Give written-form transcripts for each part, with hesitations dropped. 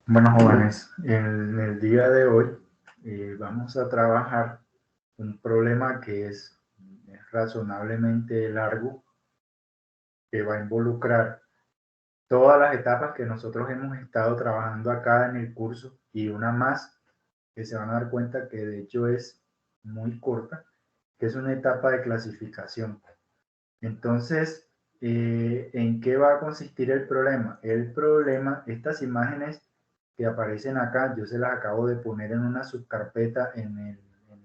Bueno, jóvenes, en el día de hoy vamos a trabajar un problema que es razonablemente largo, que va a involucrar todas las etapas que nosotros hemos estado trabajando acá en el curso y una más que se van a dar cuenta que de hecho es muy corta, que es una etapa de clasificación. Entonces, ¿en qué va a consistir el problema? El problema, estas imágenes que aparecen acá, yo se las acabo de poner en una subcarpeta en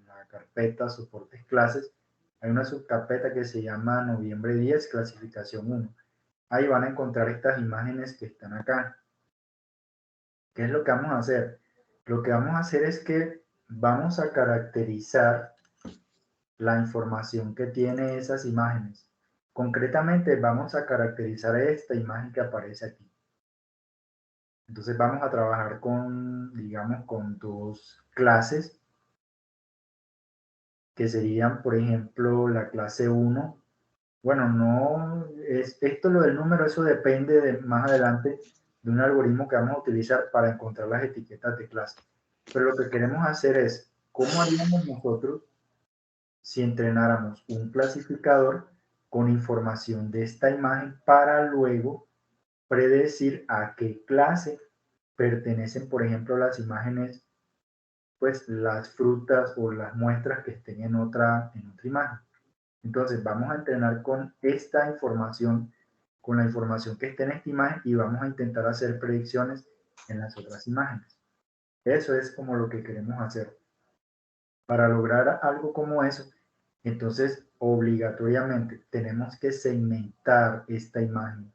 la carpeta soportes clases. Hay una subcarpeta que se llama noviembre 10, clasificación 1. Ahí van a encontrar estas imágenes que están acá. ¿Qué es lo que vamos a hacer? Lo que vamos a hacer es que vamos a caracterizar la información que tiene esas imágenes. Concretamente vamos a caracterizar esta imagen que aparece aquí. Entonces vamos a trabajar con, digamos, con dos clases que serían, por ejemplo, la clase 1. Bueno, no es esto lo del número, eso depende de más adelante de un algoritmo que vamos a utilizar para encontrar las etiquetas de clase. Pero lo que queremos hacer es, ¿cómo haríamos nosotros si entrenáramos un clasificador con información de esta imagen para luego predecir a qué clase pertenecen, por ejemplo, las imágenes, pues las frutas o las muestras que estén en otra imagen? Entonces vamos a entrenar con esta información, con la información que esté en esta imagen y vamos a intentar hacer predicciones en las otras imágenes. Eso es como lo que queremos hacer. Para lograr algo como eso, entonces obligatoriamente tenemos que segmentar esta imagen.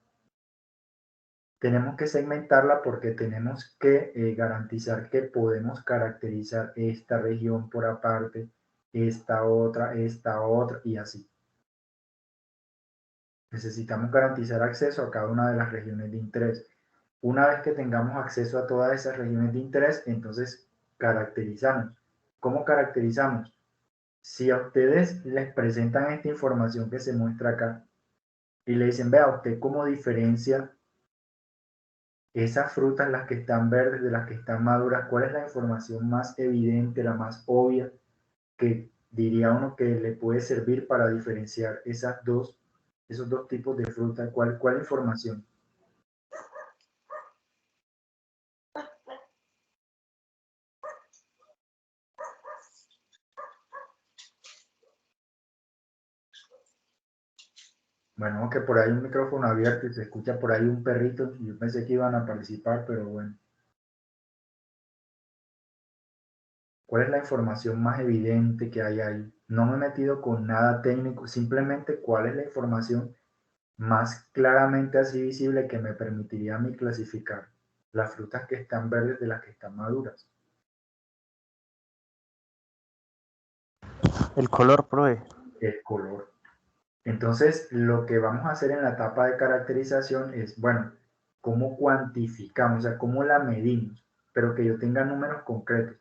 Tenemos que segmentarla porque tenemos que garantizar que podemos caracterizar esta región por aparte, esta otra y así. Necesitamos garantizar acceso a cada una de las regiones de interés. Una vez que tengamos acceso a todas esas regiones de interés, entonces caracterizamos. ¿Cómo caracterizamos? Si a ustedes les presentan esta información que se muestra acá y le dicen, vea usted cómo diferencia esas frutas, las que están verdes de las que están maduras, cuál es la información más evidente, la más obvia, que diría uno que le puede servir para diferenciar esos dos tipos de fruta, ¿cuál información? Bueno, que por ahí un micrófono abierto y se escucha por ahí un perrito, yo pensé que iban a participar, pero bueno. ¿Cuál es la información más evidente que hay ahí? No me he metido con nada técnico, simplemente cuál es la información más claramente así visible que me permitiría a mí clasificar las frutas que están verdes de las que están maduras. El color, profe. El color. Entonces, lo que vamos a hacer en la etapa de caracterización es, bueno, cómo cuantificamos, o sea, cómo la medimos, pero que yo tenga números concretos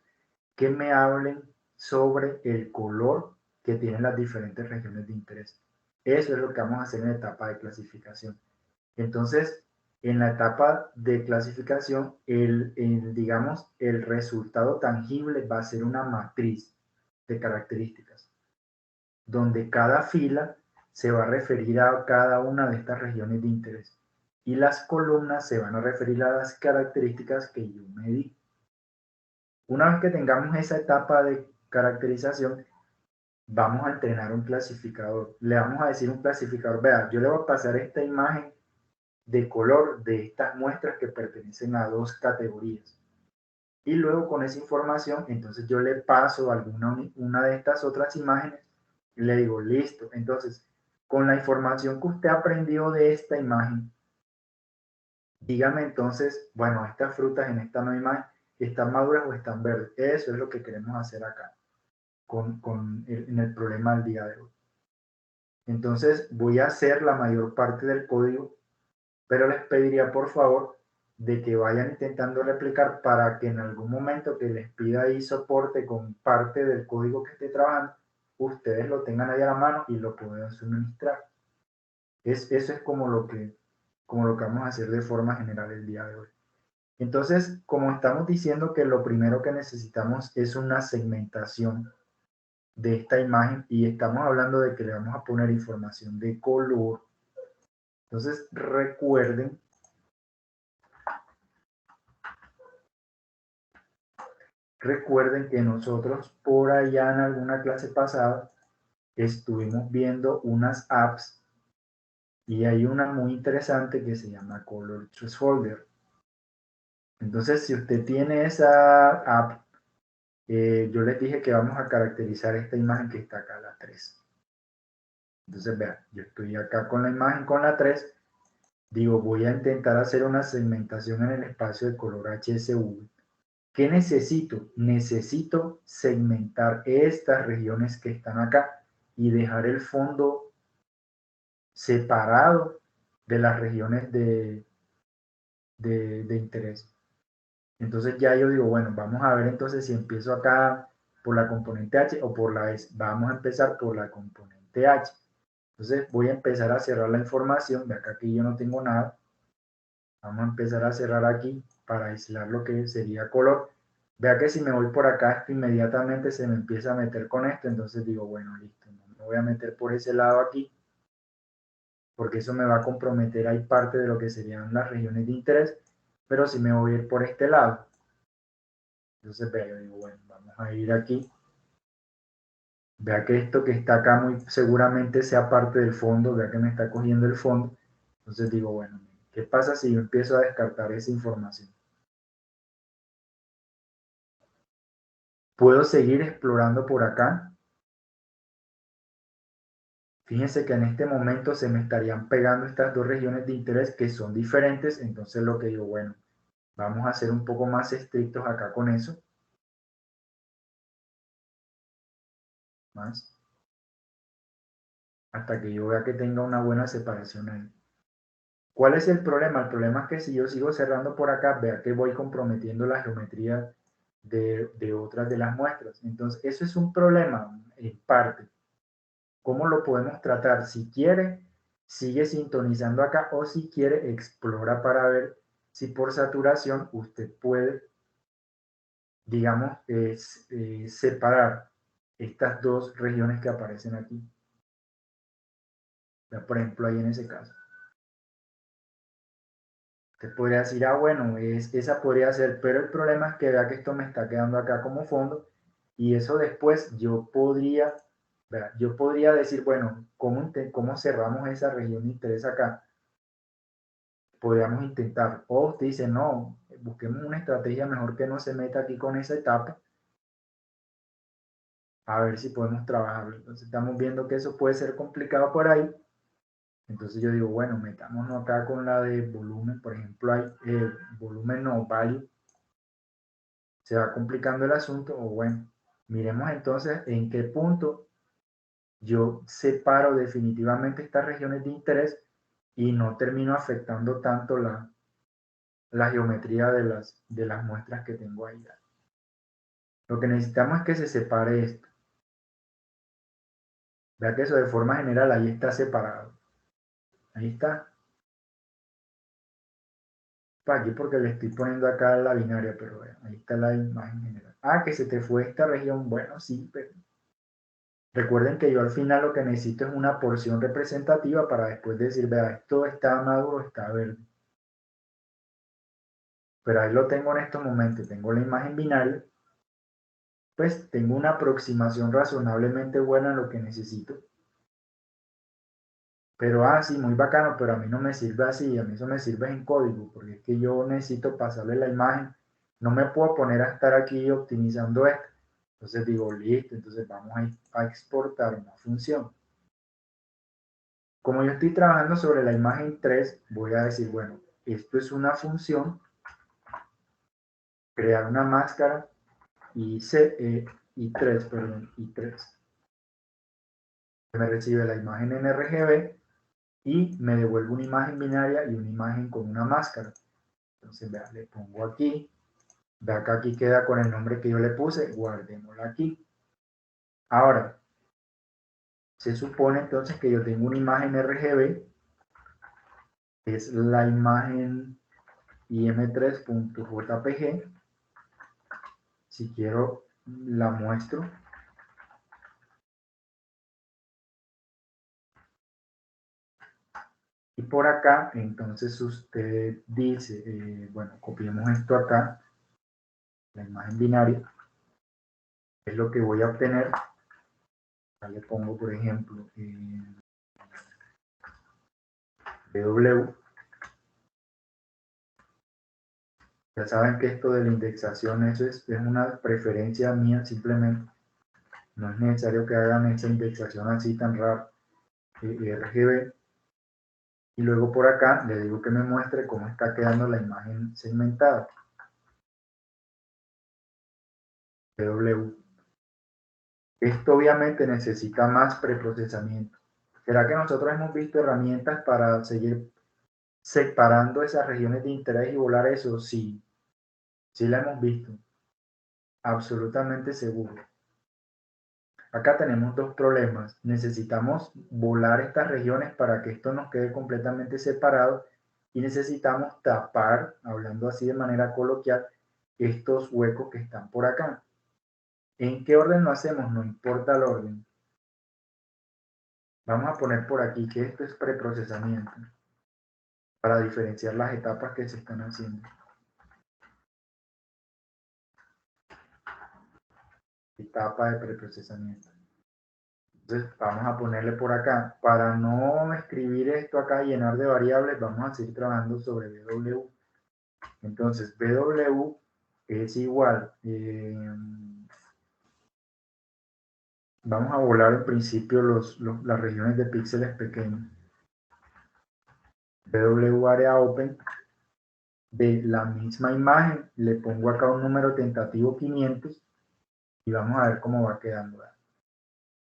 que me hablen sobre el color que tienen las diferentes regiones de interés. Eso es lo que vamos a hacer en la etapa de clasificación. Entonces, en la etapa de clasificación, digamos, el resultado tangible va a ser una matriz de características, donde cada fila se va a referir a cada una de estas regiones de interés y las columnas se van a referir a las características que yo medí. Una vez que tengamos esa etapa de caracterización, vamos a entrenar un clasificador. Le vamos a decir a un clasificador, vea, yo le voy a pasar esta imagen de color de estas muestras que pertenecen a dos categorías. Y luego con esa información, entonces yo le paso una de estas otras imágenes y le digo, listo. Entonces, con la información que usted aprendió de esta imagen, dígame entonces, bueno, estas frutas en esta nueva imagen, ¿están maduras o están verdes? Eso es lo que queremos hacer acá en el problema del día de hoy. Entonces, voy a hacer la mayor parte del código, pero les pediría por favor de que vayan intentando replicar para que en algún momento que les pida ahí soporte con parte del código que esté trabajando, ustedes lo tengan ahí a la mano y lo puedan suministrar. Eso es como lo que vamos a hacer de forma general el día de hoy. Entonces, como estamos diciendo que lo primero que necesitamos es una segmentación de esta imagen y estamos hablando de que le vamos a poner información de color, entonces recuerden que nosotros por allá en alguna clase pasada estuvimos viendo unas apps y hay una muy interesante que se llama Color Choice Folder. Entonces, si usted tiene esa app, yo les dije que vamos a caracterizar esta imagen que está acá, la 3. Entonces, vean, yo estoy acá con la imagen con la 3. Digo, voy a intentar hacer una segmentación en el espacio de color HSV. ¿Qué necesito? Necesito segmentar estas regiones que están acá y dejar el fondo separado de las regiones de interés. Entonces ya yo digo, bueno, vamos a ver entonces si empiezo acá por la componente H o por la S. Vamos a empezar por la componente H. Entonces voy a empezar a cerrar la información. De acá aquí yo no tengo nada. Vamos a empezar a cerrar aquí para aislar lo que sería color. Vea que si me voy por acá, esto inmediatamente se me empieza a meter con esto. Entonces digo, bueno, listo. No me voy a meter por ese lado aquí, porque eso me va a comprometer ahí parte de lo que serían las regiones de interés. Pero si me voy a ir por este lado, entonces vea, yo digo, bueno, vamos a ir aquí. Vea que esto que está acá muy seguramente sea parte del fondo. Vea que me está cogiendo el fondo. Entonces digo, bueno, ¿qué pasa si yo empiezo a descartar esa información? Puedo seguir explorando por acá. Fíjense que en este momento se me estarían pegando estas dos regiones de interés que son diferentes. Entonces lo que digo, bueno, vamos a ser un poco más estrictos acá con eso. Más. Hasta que yo vea que tenga una buena separación ahí. ¿Cuál es el problema? El problema es que si yo sigo cerrando por acá, vea que voy comprometiendo la geometría de otras de las muestras. Entonces, eso es un problema en parte. ¿Cómo lo podemos tratar? Si quiere, sigue sintonizando acá o si quiere, explora para ver si por saturación usted puede, digamos, separar estas dos regiones que aparecen aquí. Por ejemplo, ahí en ese caso. Usted podría decir, ah, bueno, esa podría ser, pero el problema es que vea que esto me está quedando acá como fondo y eso después yo podría decir, bueno, ¿cómo cerramos esa región de interés acá? Podríamos intentar, o usted dice, no, busquemos una estrategia mejor que no se meta aquí con esa etapa, a ver si podemos trabajarlo. Entonces estamos viendo que eso puede ser complicado por ahí. Entonces yo digo, bueno, metámonos acá con la de volumen, por ejemplo, hay volumen no value, se va complicando el asunto, o bueno, miremos entonces en qué punto yo separo definitivamente estas regiones de interés y no termino afectando tanto la geometría de las muestras que tengo ahí. Lo que necesitamos es que se separe esto. Vea que eso de forma general ahí está separado. Ahí está. Para aquí porque le estoy poniendo acá la binaria, pero bueno, ahí está la imagen general. Ah, que se te fue esta región. Bueno, sí, pero recuerden que yo al final lo que necesito es una porción representativa para después decir, vea, esto está maduro, está verde. Pero ahí lo tengo en estos momentos. Tengo la imagen binaria. Pues tengo una aproximación razonablemente buena en lo que necesito. Pero, sí, muy bacano, pero a mí no me sirve así, a mí eso me sirve en código, porque es que yo necesito pasarle la imagen, no me puedo poner a estar aquí optimizando esto. Entonces digo, listo, entonces vamos a exportar una función. Como yo estoy trabajando sobre la imagen 3, voy a decir, bueno, esto es una función, crear una máscara i3, perdón, i3. Me recibe la imagen en RGB y me devuelve una imagen binaria y una imagen con una máscara. Entonces, vea, le pongo aquí, vea que aquí queda con el nombre que yo le puse, guardémosla aquí. Ahora, se supone entonces que yo tengo una imagen RGB, que es la imagen im3.jpg. Si quiero, la muestro. Y por acá, entonces usted dice, bueno, copiemos esto acá, la imagen binaria, es lo que voy a obtener. Acá le pongo, por ejemplo, BW. Ya saben que esto de la indexación, eso es una preferencia mía simplemente. No es necesario que hagan esa indexación así tan rara. RGB. Y luego por acá le digo que me muestre cómo está quedando la imagen segmentada. BW. Esto obviamente necesita más preprocesamiento. ¿Será que nosotros hemos visto herramientas para seguir separando esas regiones de interés y volar eso? Sí, sí la hemos visto. Absolutamente seguro. Acá tenemos dos problemas. Necesitamos volar estas regiones para que esto nos quede completamente separado y necesitamos tapar, hablando así de manera coloquial, estos huecos que están por acá. ¿En qué orden lo hacemos? No importa el orden. Vamos a poner por aquí que esto es preprocesamiento para diferenciar las etapas que se están haciendo. Etapa de preprocesamiento. Entonces vamos a ponerle por acá, para no escribir esto acá y llenar de variables, vamos a seguir trabajando sobre BW. Entonces BW es igual, vamos a volar en principio las regiones de píxeles pequeños. BW área open, de la misma imagen, le pongo acá un número tentativo 500 y vamos a ver cómo va quedando.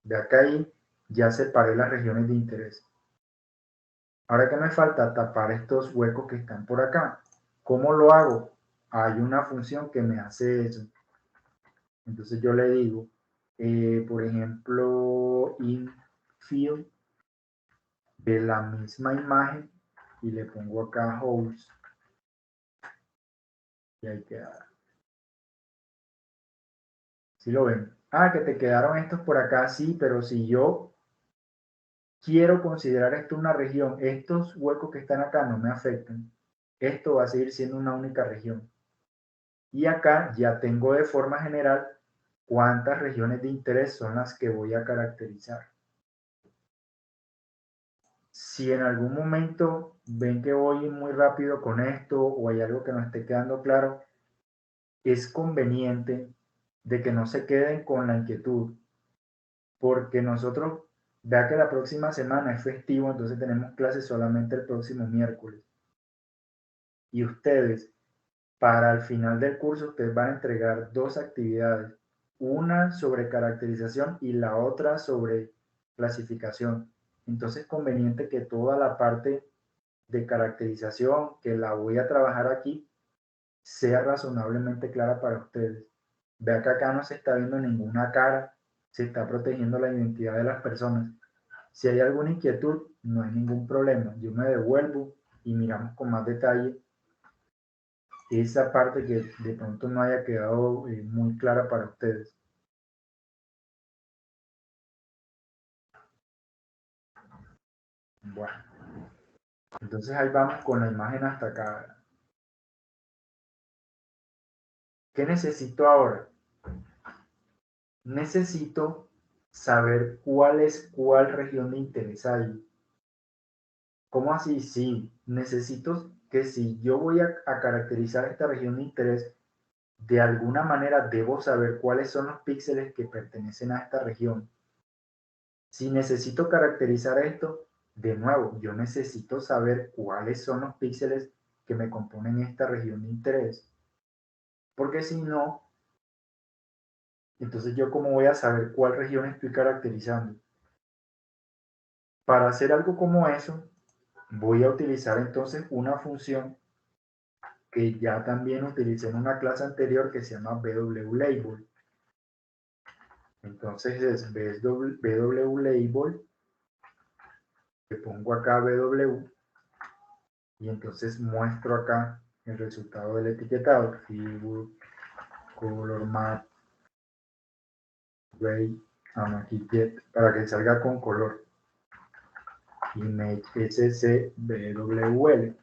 De acá ahí ya separé las regiones de interés. Ahora que me falta tapar estos huecos que están por acá. ¿Cómo lo hago? Hay una función que me hace eso. Entonces yo le digo, por ejemplo, infill de la misma imagen y le pongo acá holes. Y ahí queda. ¿Sí lo ven? Ah, que te quedaron estos por acá, sí, pero si yo quiero considerar esto una región, estos huecos que están acá no me afectan. Esto va a seguir siendo una única región. Y acá ya tengo de forma general cuántas regiones de interés son las que voy a caracterizar. Si en algún momento ven que voy muy rápido con esto o hay algo que no esté quedando claro, es conveniente de que no se queden con la inquietud, porque nosotros, vea que la próxima semana es festivo, entonces tenemos clases solamente el próximo miércoles. Y ustedes, para el final del curso, ustedes van a entregar dos actividades, una sobre caracterización y la otra sobre clasificación. Entonces es conveniente que toda la parte de caracterización que la voy a trabajar aquí sea razonablemente clara para ustedes. Vea que acá no se está viendo ninguna cara, se está protegiendo la identidad de las personas. Si hay alguna inquietud, no hay ningún problema. Yo me devuelvo y miramos con más detalle esa parte que de pronto no haya quedado muy clara para ustedes. Bueno, entonces ahí vamos con la imagen hasta acá. ¿Qué necesito ahora? Necesito saber cuál es cuál región de interés hay. ¿Cómo así? Sí, necesito que si yo voy a caracterizar esta región de interés, de alguna manera debo saber cuáles son los píxeles que pertenecen a esta región. Si necesito caracterizar esto, de nuevo, yo necesito saber cuáles son los píxeles que me componen esta región de interés. Porque si no, entonces yo cómo voy a saber cuál región estoy caracterizando. Para hacer algo como eso, voy a utilizar entonces una función que ya también utilicé en una clase anterior que se llama bwlabel. Entonces es bwlabel, le pongo acá bw y entonces muestro acá el resultado del etiquetado, figure, color map, gray, aquí get, para que salga con color, image scwl.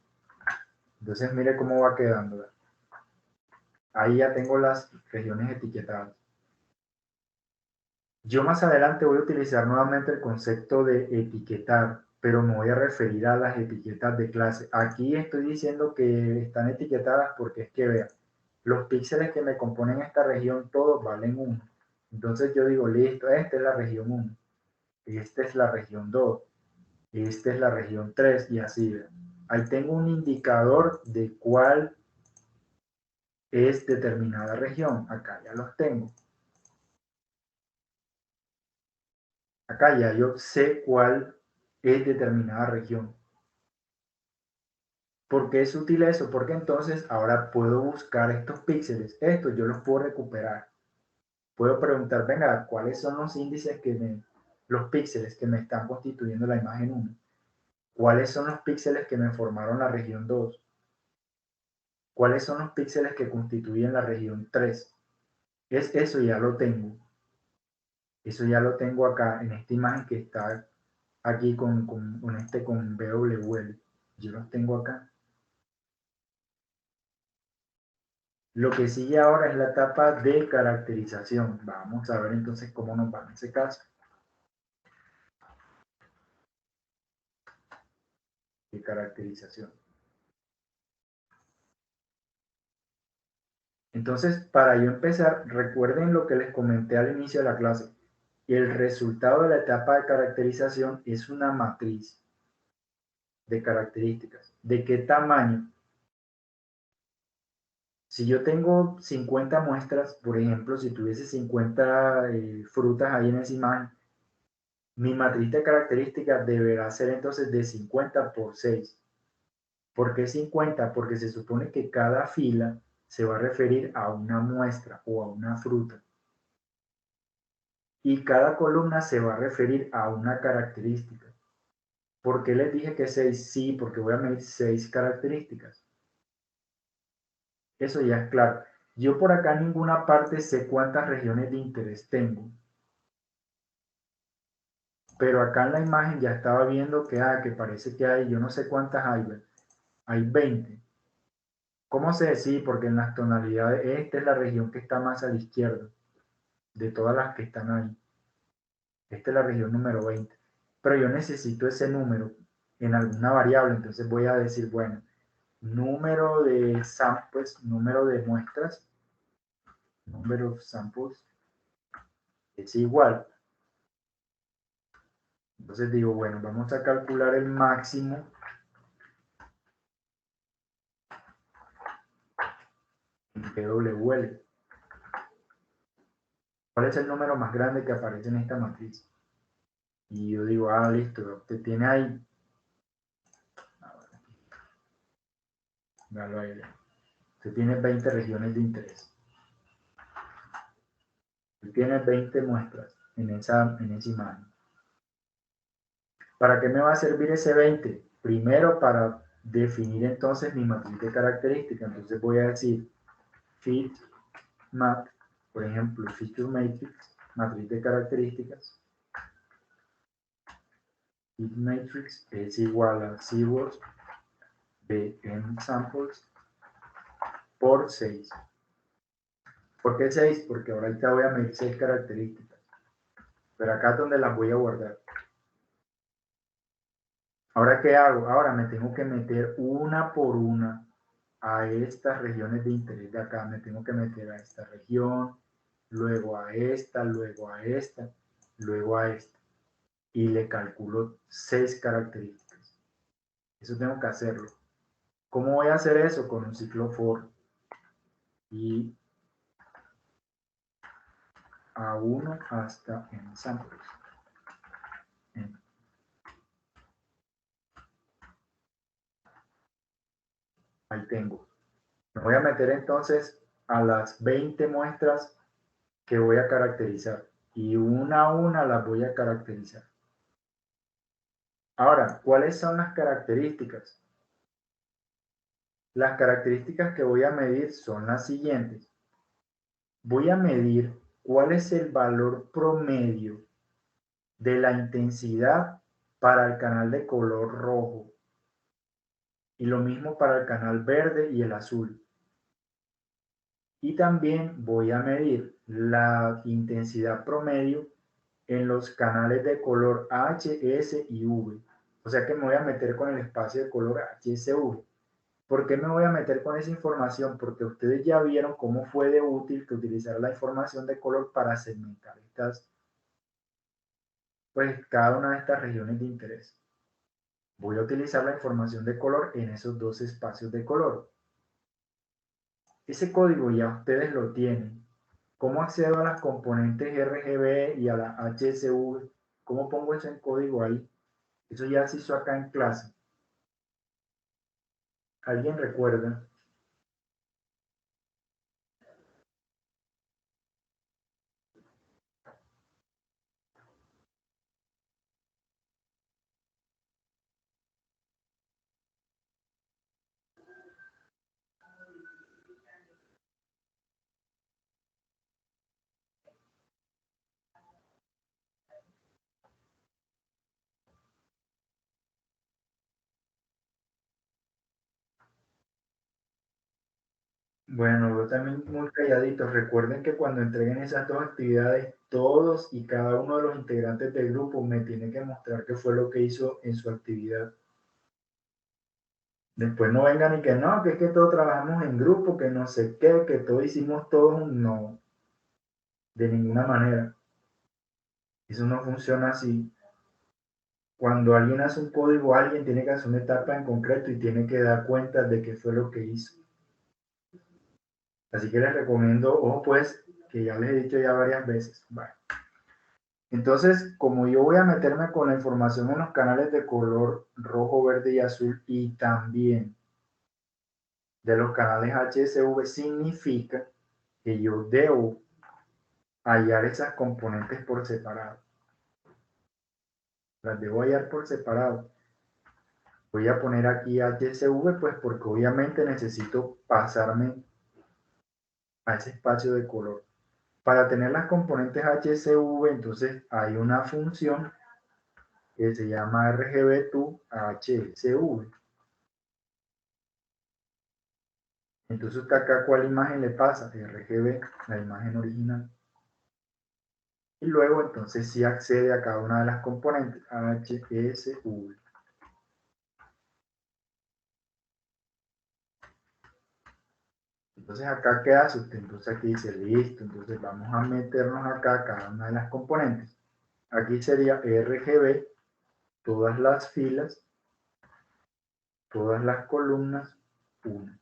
Entonces mire cómo va quedando. Ahí ya tengo las regiones etiquetadas. Yo más adelante voy a utilizar nuevamente el concepto de etiquetar, pero me voy a referir a las etiquetas de clase. Aquí estoy diciendo que están etiquetadas porque es que vean, los píxeles que me componen esta región todos valen 1. Entonces yo digo, listo, esta es la región 1, esta es la región 2, esta es la región 3 y así. ¿Vean? Ahí tengo un indicador de cuál es determinada región. Acá ya los tengo. Acá ya yo sé cuál es determinada región. ¿Por qué es útil eso? Porque entonces ahora puedo buscar estos píxeles. Estos yo los puedo recuperar. Puedo preguntar, venga, ¿cuáles son los índices los píxeles que me están constituyendo la imagen 1? ¿Cuáles son los píxeles que me formaron la región 2? ¿Cuáles son los píxeles que constituyen la región 3? Eso ya lo tengo. Eso ya lo tengo acá en esta imagen que está aquí con BWL. Yo los tengo acá. Lo que sigue ahora es la etapa de caracterización. Vamos a ver entonces cómo nos va en ese caso. De caracterización. Entonces, para yo empezar, recuerden lo que les comenté al inicio de la clase. El resultado de la etapa de caracterización es una matriz de características. ¿De qué tamaño? Si yo tengo 50 muestras, por ejemplo, si tuviese 50 frutas ahí en esa imagen, mi matriz de características deberá ser entonces de 50 por 6. ¿Por qué 50? Porque se supone que cada fila se va a referir a una muestra o a una fruta. Y cada columna se va a referir a una característica. ¿Por qué les dije que 6? Sí, porque voy a medir 6 características. Eso ya es claro. Yo por acá en ninguna parte sé cuántas regiones de interés tengo. Pero acá en la imagen ya estaba viendo que parece que hay, yo no sé cuántas hay, hay 20. ¿Cómo sé? Sí, porque en las tonalidades, esta es la región que está más a la izquierda de todas las que están ahí. Esta es la región número 20. Pero yo necesito ese número en alguna variable, entonces voy a decir, bueno, número de samples, número de muestras, número of samples, es igual. Entonces digo, bueno, vamos a calcular el máximo en PWL. ¿Cuál es el número más grande que aparece en esta matriz? Y yo digo, listo, usted tiene ahí, usted tiene 20 regiones de interés. Usted tiene 20 muestras en esa imagen. ¿Para qué me va a servir ese 20? Primero, para definir entonces mi matriz de características. Entonces voy a decir fit mat, por ejemplo, feature matrix, matriz de características. Fit matrix es igual a keywords de n samples por 6. ¿Por qué 6? Porque ahorita voy a medir 6 características. Pero acá es donde las voy a guardar. ¿Ahora qué hago? Ahora me tengo que meter una por una a estas regiones de interés de acá. Me tengo que meter a esta región, luego a esta, luego a esta, luego a esta. Y le calculo 6 características. Eso tengo que hacerlo. ¿Cómo voy a hacer eso? Con un ciclo for. Y a 1 hasta n samples. Ahí tengo. Me voy a meter entonces a las 20 muestras que voy a caracterizar y una a una las voy a caracterizar. Ahora, ¿cuáles son las características? Las características que voy a medir son las siguientes. Voy a medir cuál es el valor promedio de la intensidad para el canal de color rojo y lo mismo para el canal verde y el azul. Y también voy a medir la intensidad promedio en los canales de color H, S y V. O sea que me voy a meter con el espacio de color HSV. ¿Por qué me voy a meter con esa información? Porque ustedes ya vieron cómo fue de útil que utilizar la información de color para segmentar pues cada una de estas regiones de interés. Voy a utilizar la información de color en esos dos espacios de color. Ese código ya ustedes lo tienen. ¿Cómo accedo a las componentes RGB y a la HSV? ¿Cómo pongo eso en código ahí? Eso ya se hizo acá en clase. ¿Alguien recuerda? Bueno, yo también muy calladito. Recuerden que cuando entreguen esas dos actividades, todos y cada uno de los integrantes del grupo me tiene que mostrar qué fue lo que hizo en su actividad. Después no vengan y que no, que es que todos trabajamos en grupo, que no sé qué, que todos hicimos todo. No, de ninguna manera. Eso no funciona así. Cuando alguien hace un código, alguien tiene que hacer una etapa en concreto y tiene que dar cuenta de qué fue lo que hizo. Así que les recomiendo, ojo pues, que ya les he dicho ya varias veces. Vale. Entonces, como yo voy a meterme con la información en los canales de color rojo, verde y azul y también de los canales HSV, significa que yo debo hallar esas componentes por separado. Las debo hallar por separado. Voy a poner aquí HSV, pues porque obviamente necesito pasarme a ese espacio de color. Para tener las componentes HSV, entonces hay una función que se llama RGB to HSV. Entonces usted acá, ¿cuál imagen le pasa? RGB, la imagen original. Y luego entonces sí accede a cada una de las componentes HSV. Entonces acá, ¿qué hace usted? Entonces aquí dice, listo, entonces vamos a meternos acá a cada una de las componentes. Aquí sería RGB, todas las filas, todas las columnas, 1.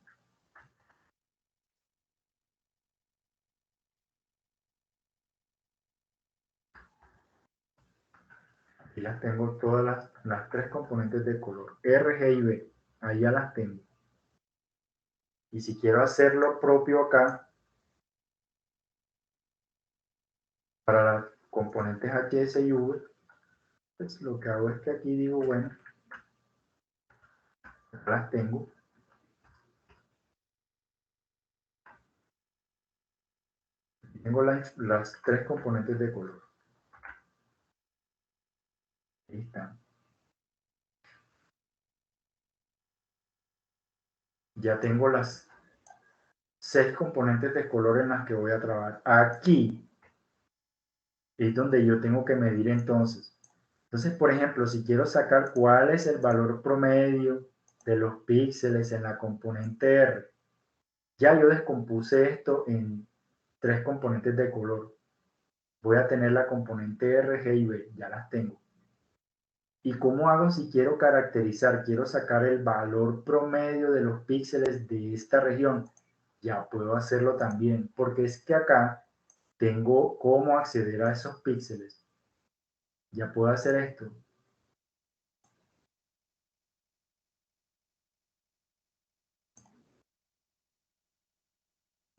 Aquí las tengo todas las tres componentes de color, R, G y B. Ahí ya las tengo. Y si quiero hacer lo propio acá, para las componentes HS y V, pues lo que hago es que aquí digo, bueno, acá las tengo. Aquí tengo las tres componentes de color. Ahí están. Ya tengo las 6 componentes de color en las que voy a trabajar. Aquí es donde yo tengo que medir entonces. Entonces, por ejemplo, si quiero sacar cuál es el valor promedio de los píxeles en la componente R, ya yo descompuse esto en 3 componentes de color. Voy a tener la componente R, G y B, ya las tengo. ¿Y cómo hago si quiero caracterizar, quiero sacar el valor promedio de los píxeles de esta región? Ya puedo hacerlo también, porque es que acá tengo cómo acceder a esos píxeles. Ya puedo hacer esto.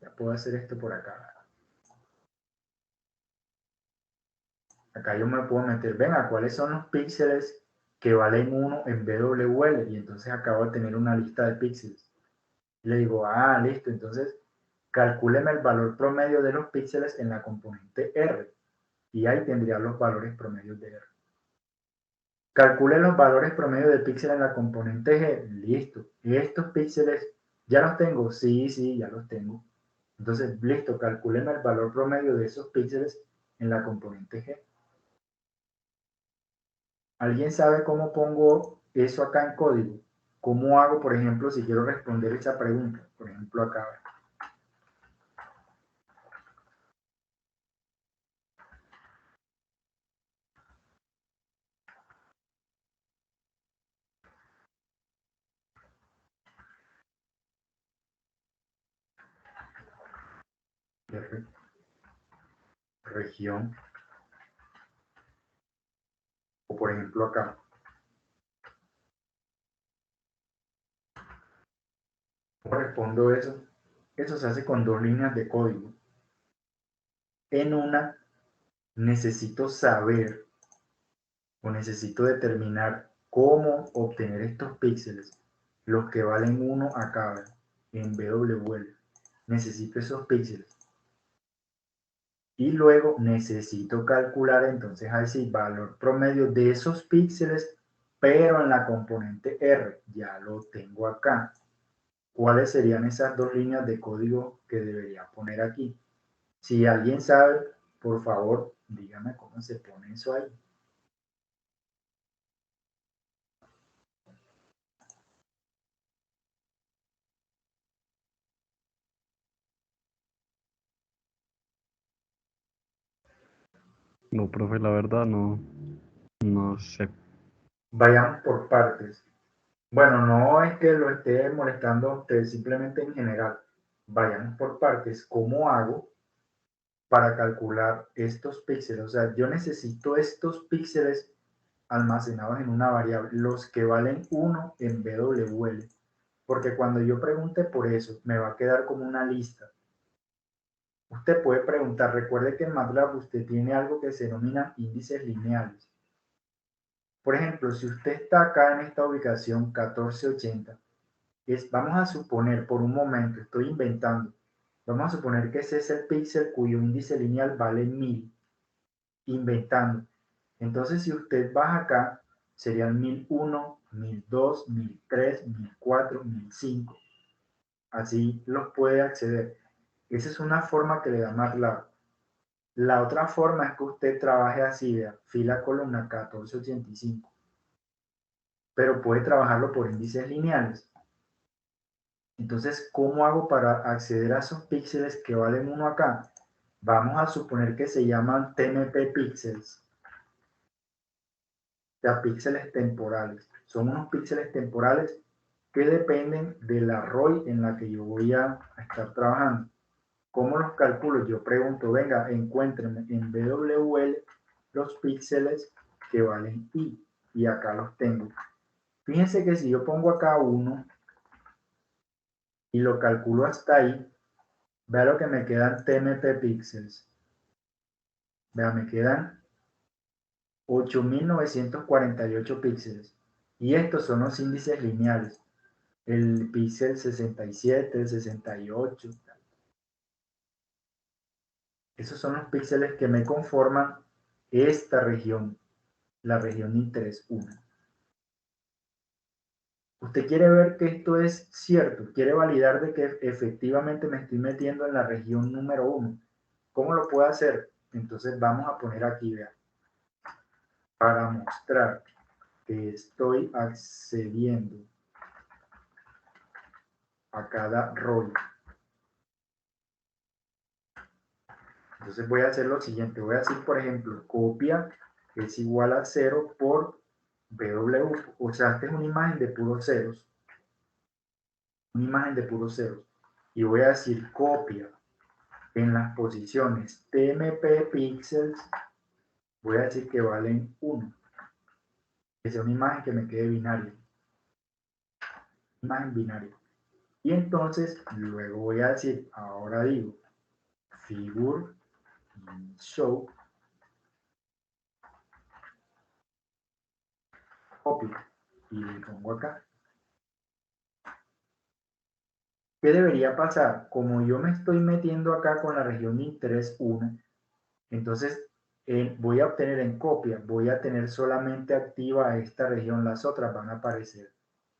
Ya puedo hacer esto por acá. Acá yo me puedo meter, venga, ¿cuáles son los píxeles que valen 1 en BWL? Y entonces acabo de tener una lista de píxeles. Le digo, ah, listo, entonces calcúleme el valor promedio de los píxeles en la componente R. Y ahí tendría los valores promedios de R. Calcule los valores promedio de píxeles en la componente G. Listo. ¿Estos píxeles ya los tengo? Sí, sí, ya los tengo. Entonces, listo, calcúleme el valor promedio de esos píxeles en la componente G. ¿Alguien sabe cómo pongo eso acá en código? ¿Cómo hago, por ejemplo, si quiero responder esa pregunta? Por ejemplo, acá. Región. O por ejemplo acá. ¿Cómo respondo eso? Eso se hace con dos líneas de código. En una necesito saber o necesito determinar cómo obtener estos píxeles, los que valen 1 acá en BWL. Necesito esos píxeles. Y luego necesito calcular entonces así valor promedio de esos píxeles, pero en la componente R. Ya lo tengo acá. ¿Cuáles serían esas dos líneas de código que debería poner aquí? Si alguien sabe, por favor, dígame cómo se pone eso ahí. No, profe, la verdad no sé. Vayamos por partes. Bueno, no es que lo esté molestando a usted, simplemente en general. Vayamos por partes. ¿Cómo hago para calcular estos píxeles? O sea, yo necesito estos píxeles almacenados en una variable, los que valen 1 en BWL. Porque cuando yo pregunte por eso, me va a quedar como una lista. Usted puede preguntar, recuerde que en MATLAB usted tiene algo que se denomina índices lineales. Por ejemplo, si usted está acá en esta ubicación 1480, vamos a suponer por un momento, estoy inventando, vamos a suponer que ese es el píxel cuyo índice lineal vale 1000, inventando. Entonces, si usted baja acá, serían 1001, 1002, 1003, 1004, 1005. Así los puede acceder. Esa es una forma que le da MATLAB. La otra forma es que usted trabaje así, vea, fila columna 1485, pero puede trabajarlo por índices lineales. Entonces, ¿cómo hago para acceder a esos píxeles que valen 1 acá? Vamos a suponer que se llaman TMP píxeles, o sea, píxeles temporales. Son unos píxeles temporales que dependen de la ROI en la que yo voy a estar trabajando. ¿Cómo los calculo? Yo pregunto, venga, encuéntrenme en BWL los píxeles que valen I, y acá los tengo. Fíjense que si yo pongo acá 1 y lo calculo hasta ahí, vea lo que me quedan TMP píxeles. Vea, me quedan 8948 píxeles. Y estos son los índices lineales. El píxel 67, el 68. Esos son los píxeles que me conforman esta región, la región de interés 1. Usted quiere ver que esto es cierto, quiere validar de que efectivamente me estoy metiendo en la región número 1. ¿Cómo lo puedo hacer? Entonces vamos a poner aquí, vea, para mostrar que estoy accediendo a cada rol. Entonces voy a hacer lo siguiente, voy a decir, por ejemplo, copia es igual a 0 por BW, o sea, esta es una imagen de puros ceros, una imagen de puros ceros, y voy a decir copia en las posiciones TMP píxeles, voy a decir que valen 1, que sea una imagen que me quede binaria, imagen binaria. Y entonces luego voy a decir, ahora digo, figure show copy, y le pongo acá. ¿Qué debería pasar? Como yo me estoy metiendo acá con la región de interés 1, entonces voy a obtener en copia, voy a tener solamente activa esta región, las otras van a aparecer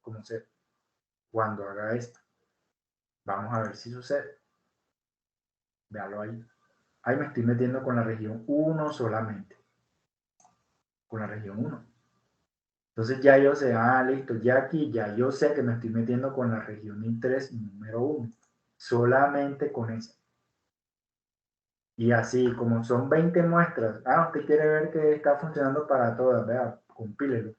como cero cuando haga esto. Vamos a ver si sucede. Véalo ahí. Ahí me estoy metiendo con la región 1 solamente. Con la región 1. Entonces ya yo sé, listo, ya aquí, ya yo sé que me estoy metiendo con la región de interés número 1. Solamente con esa. Y así, como son 20 muestras, usted quiere ver que está funcionando para todas, vea, compílelo.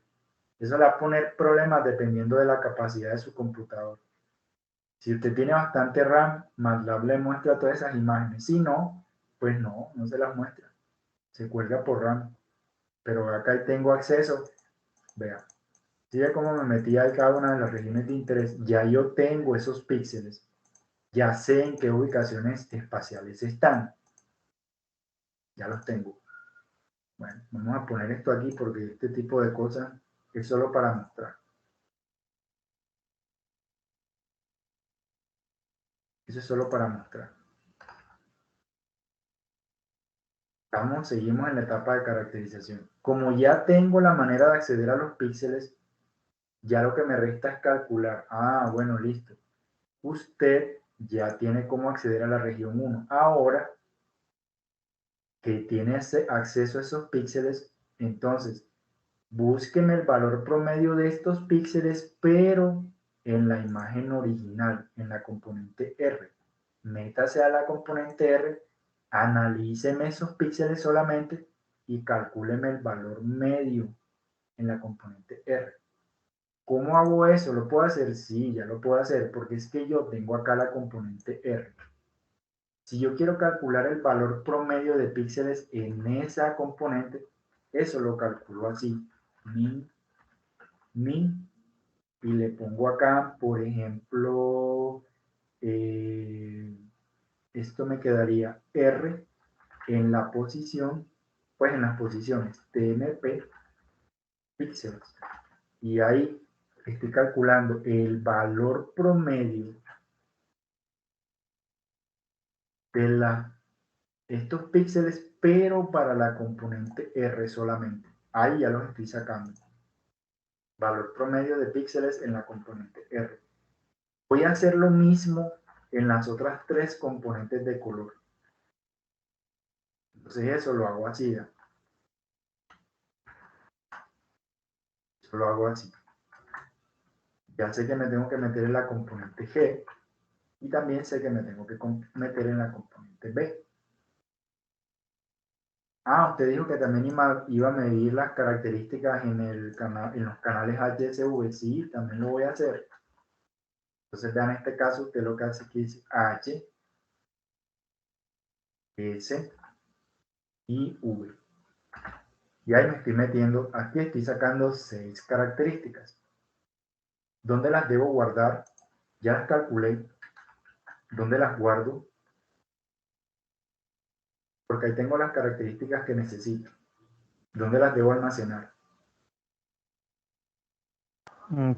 Eso le va a poner problemas dependiendo de la capacidad de su computador. Si usted tiene bastante RAM, MATLAB le muestra todas esas imágenes. Si no, pues no se las muestra. Se cuelga por RAM. Pero acá tengo acceso. Vea. ¿Sí ve cómo me metí a cada una de las regiones de interés? Ya yo tengo esos píxeles. Ya sé en qué ubicaciones espaciales están. Ya los tengo. Bueno, vamos a poner esto aquí porque este tipo de cosas es solo para mostrar. Eso es solo para mostrar. Seguimos en la etapa de caracterización. Como ya tengo la manera de acceder a los píxeles, ya lo que me resta es calcular. Bueno, listo. Usted ya tiene cómo acceder a la región 1. Ahora que tiene ese acceso a esos píxeles, entonces búsqueme el valor promedio de estos píxeles, pero en la imagen original, en la componente R. Métase a la componente R, analíceme esos píxeles solamente y calcúleme el valor medio en la componente R. ¿Cómo hago eso? ¿Lo puedo hacer? Sí, ya lo puedo hacer porque es que yo tengo acá la componente R. Si yo quiero calcular el valor promedio de píxeles en esa componente, eso lo calculo así. Min, y le pongo acá, por ejemplo, esto me quedaría R en la posición, pues en las posiciones TMP píxeles. Y ahí estoy calculando el valor promedio de estos píxeles, pero para la componente R solamente. Ahí ya los estoy sacando. Valor promedio de píxeles en la componente R. Voy a hacer lo mismo en las otras tres componentes de color. Entonces eso lo hago así. Eso lo hago así. Ya sé que me tengo que meter en la componente G y también sé que me tengo que meter en la componente B. Usted dijo que también iba a medir las características en los canales HSV. Sí, también lo voy a hacer. Entonces vean en este caso, usted lo que hace aquí es H, S y V. Y ahí me estoy metiendo, aquí estoy sacando 6 características. ¿Dónde las debo guardar? Ya las calculé. ¿Dónde las guardo? Porque ahí tengo las características que necesito. ¿Dónde las debo almacenar?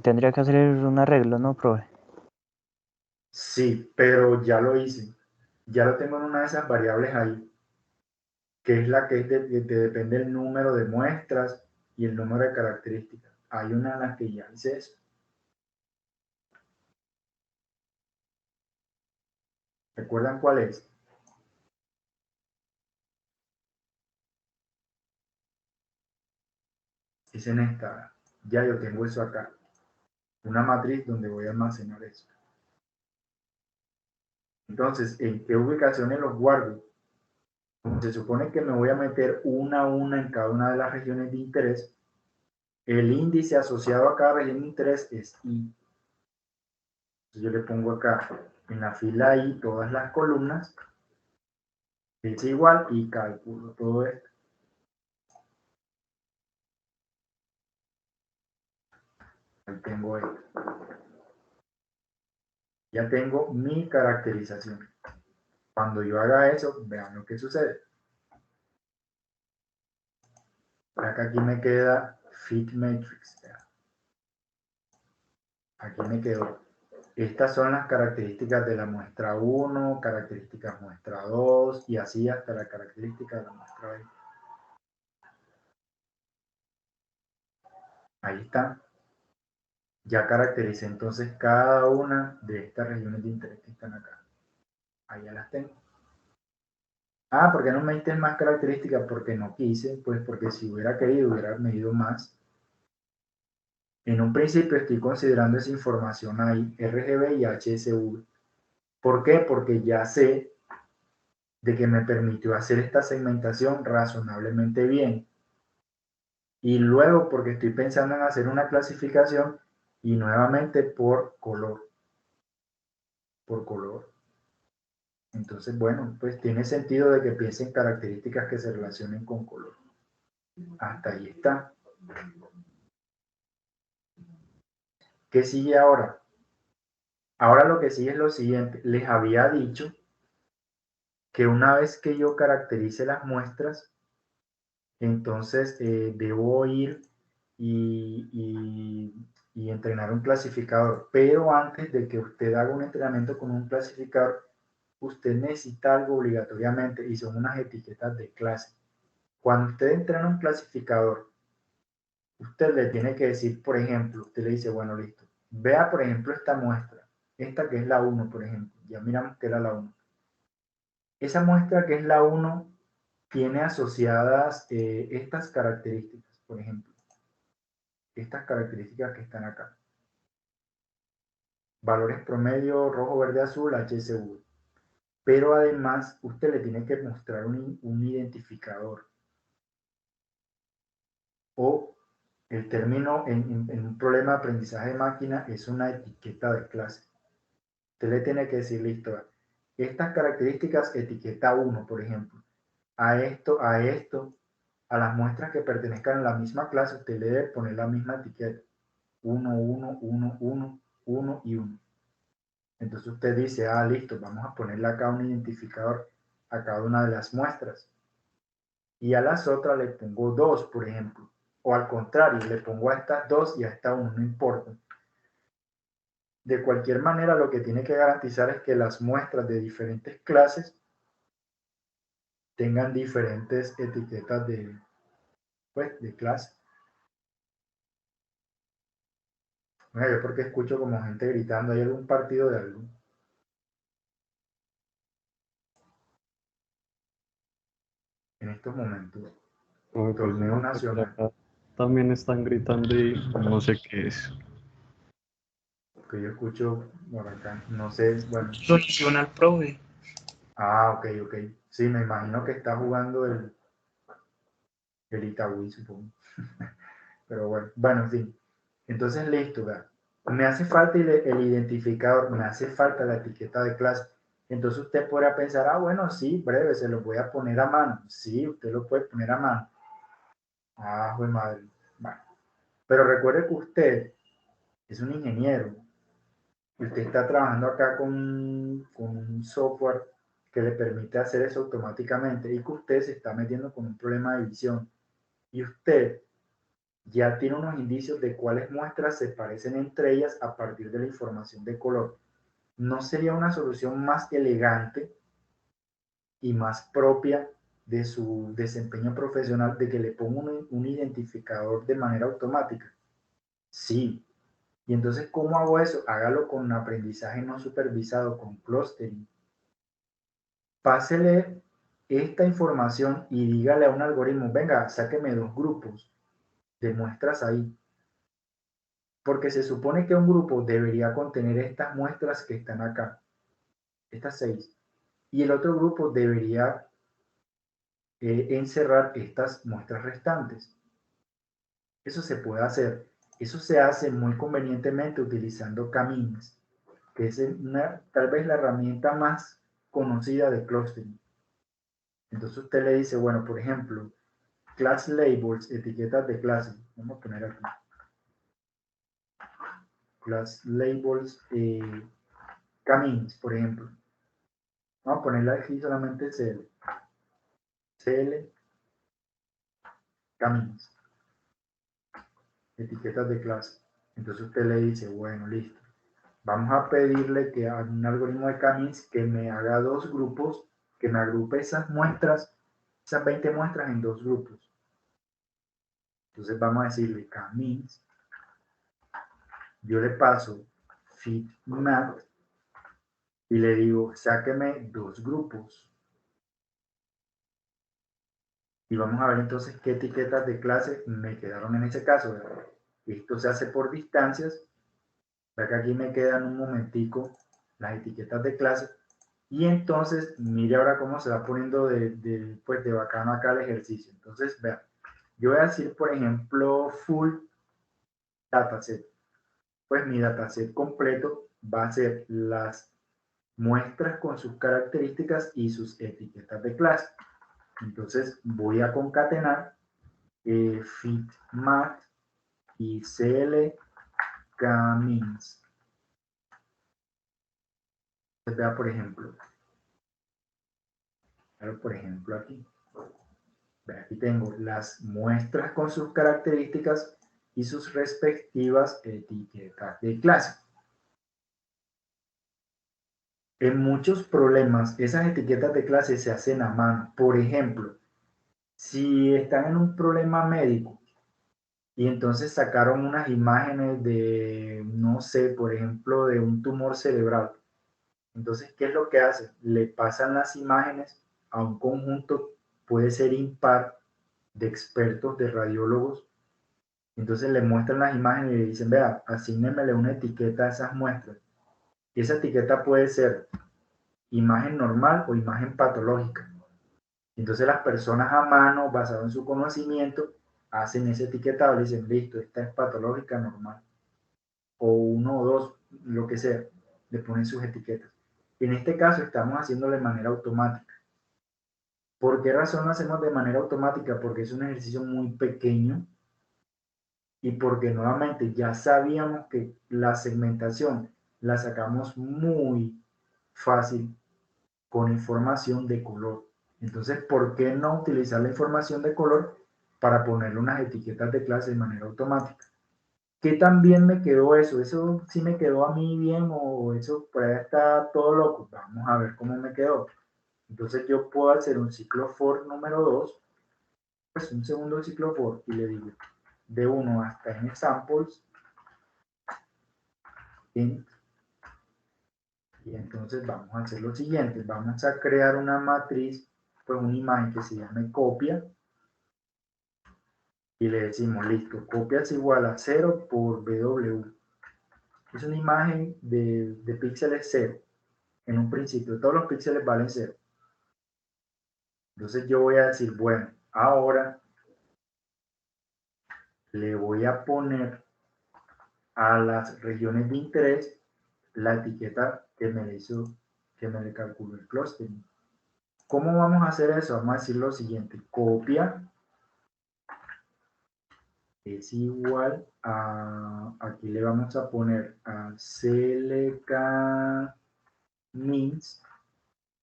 Tendría que hacer un arreglo, ¿no, profe? Sí, pero ya lo hice. Ya lo tengo en una de esas variables ahí, que es la que depende del número de muestras y el número de características. Hay una en la que ya hice eso. ¿Recuerdan cuál es? Es en esta. Ya yo tengo eso acá. Una matriz donde voy a almacenar eso. Entonces, ¿en qué ubicaciones los guardo? Como se supone que me voy a meter una a una en cada una de las regiones de interés, el índice asociado a cada región de interés es I. Entonces yo le pongo acá en la fila I todas las columnas, es igual y calculo todo esto. Ahí tengo esto. Ya tengo mi caracterización. Cuando yo haga eso, vean lo que sucede. Por acá aquí me queda Fit Matrix. Aquí me quedó Estas son las características de la muestra 1, características muestra 2 y así hasta la característica de la muestra 20. Ahí está. Ya caractericé entonces cada una de estas regiones de interés que están acá. Ahí ya las tengo. Ah, ¿por qué no me diste más características? Porque no quise, pues porque si hubiera querido hubiera medido más. En un principio estoy considerando esa información ahí, RGB y HSV. ¿Por qué? Porque ya sé de que me permitió hacer esta segmentación razonablemente bien. Y luego porque estoy pensando en hacer una clasificación y nuevamente por color. Por color. Entonces, bueno, pues tiene sentido de que piensen características que se relacionen con color. Hasta ahí está. ¿Qué sigue ahora? Ahora lo que sigue es lo siguiente. Les había dicho que una vez que yo caracterice las muestras, entonces debo ir y entrenar un clasificador. Pero antes de que usted haga un entrenamiento con un clasificador, usted necesita algo obligatoriamente y son unas etiquetas de clase. Cuando usted entrena un clasificador, usted le tiene que decir, por ejemplo, usted le dice, bueno, listo, vea, por ejemplo, esta muestra, esta que es la 1, por ejemplo, ya miramos que era la 1. Esa muestra que es la 1 tiene asociadas estas características, por ejemplo, estas características que están acá. Valores promedio, rojo, verde, azul, HSV. Pero además, usted le tiene que mostrar un identificador. O el término en un problema de aprendizaje de máquina es una etiqueta de clase. Usted le tiene que decir, listo, estas características, etiqueta 1, por ejemplo. A esto, a las muestras que pertenezcan a la misma clase, usted le debe poner la misma etiqueta. 1, 1, 1, 1, 1 y 1. Entonces usted dice, ah, listo, vamos a ponerle acá un identificador a cada una de las muestras. Y a las otras le pongo 2, por ejemplo. O al contrario, le pongo a estas 2 y a esta 1, no importa. De cualquier manera, lo que tiene que garantizar es que las muestras de diferentes clases tengan diferentes etiquetas de clase. Mira, yo porque escucho como gente gritando, ¿hay algún partido de algo? En estos momentos, Oye, pues torneo no, que por nacional. acá también están gritando y no sé qué es. Que yo escucho por acá, no sé, bueno. Funciona el profe. Ah, ok, ok. Sí, me imagino que está jugando el Itagüí, supongo. Pero bueno, en fin. Entonces, listo, ¿verdad? Me hace falta el identificador, me hace falta la etiqueta de clase. Entonces usted podrá pensar, ah, bueno, sí, breve, se lo voy a poner a mano. Sí, usted lo puede poner a mano. Ah, pues madre. Bueno. Pero recuerde que usted es un ingeniero y usted está trabajando acá con un software que le permite hacer eso automáticamente y que usted se está metiendo con un problema de visión. Y usted ya tiene unos indicios de cuáles muestras se parecen entre ellas a partir de la información de color. ¿No sería una solución más elegante y más propia de su desempeño profesional de que le ponga un identificador de manera automática? Sí. Y entonces, ¿cómo hago eso? Hágalo con aprendizaje no supervisado, con clustering. Pásele esta información y dígale a un algoritmo, venga, sáqueme 2 grupos de muestras ahí. Porque se supone que un grupo debería contener estas muestras que están acá, estas 6. Y el otro grupo debería encerrar estas muestras restantes. Eso se puede hacer. Eso se hace muy convenientemente utilizando K-means, que es tal vez la herramienta más conocida de clustering. Entonces usted le dice, bueno, por ejemplo, class labels, etiquetas de clase. Vamos a poner aquí. Class labels, K-means, por ejemplo. Vamos a ponerle aquí solamente CL. CL, K-means. Etiquetas de clase. Entonces usted le dice, bueno, listo. vamos a pedirle que a un algoritmo de K-means que me haga dos grupos, que me agrupe esas muestras, esas 20 muestras en dos grupos. Entonces vamos a decirle K-means, yo le paso fitMat y le digo, sáqueme dos grupos. Y vamos a ver entonces qué etiquetas de clase me quedaron en ese caso, ¿verdad? Esto se hace por distancias. Ve que aquí me quedan un momentico las etiquetas de clase. Y entonces, mire ahora cómo se va poniendo pues de bacano acá el ejercicio. Entonces, vean, yo voy a decir, por ejemplo, full dataset. Pues mi dataset completo va a ser las muestras con sus características y sus etiquetas de clase. Entonces, voy a concatenar fitMat y clk-means. Vea, por ejemplo, aquí. Aquí tengo las muestras con sus características y sus respectivas etiquetas de clase. En muchos problemas, esas etiquetas de clase se hacen a mano. Por ejemplo, si están en un problema médico y entonces sacaron unas imágenes de, no sé, por ejemplo, de un tumor cerebral. Entonces, ¿qué es lo que hacen? Le pasan las imágenes a un conjunto, puede ser impar, de expertos, de radiólogos. Entonces le muestran las imágenes y le dicen, vea, asígnemele una etiqueta a esas muestras. Y esa etiqueta puede ser imagen normal o imagen patológica. Entonces las personas a mano, basado en su conocimiento, hacen ese etiquetado y dicen, listo, esta es patológica normal. O uno o dos, lo que sea, le ponen sus etiquetas. En este caso estamos haciéndolo de manera automática. ¿Por qué razón lo hacemos de manera automática? Porque es un ejercicio muy pequeño y porque nuevamente ya sabíamos que la segmentación la sacamos muy fácil con información de color. Entonces, ¿por qué no utilizar la información de color para ponerle unas etiquetas de clase de manera automática? ¿Qué tan bien me quedó eso? ¿Eso sí me quedó a mí bien o eso por ahí está todo loco? Vamos a ver cómo me quedó. Entonces yo puedo hacer un ciclo for número 2, pues un segundo ciclo for y le digo de 1 hasta n samples int. Y entonces vamos a hacer lo siguiente, vamos a crear una matriz, pues una imagen que se llame copia y le decimos, listo, copia es igual a 0 por BW. Es una imagen de píxeles 0 en un principio, todos los píxeles valen 0. Entonces yo voy a decir, bueno, ahora le voy a poner a las regiones de interés la etiqueta que me hizo, que me le calculó el clustering. ¿Cómo vamos a hacer eso? Vamos a decir lo siguiente, copia es igual a, aquí le vamos a poner a clk-means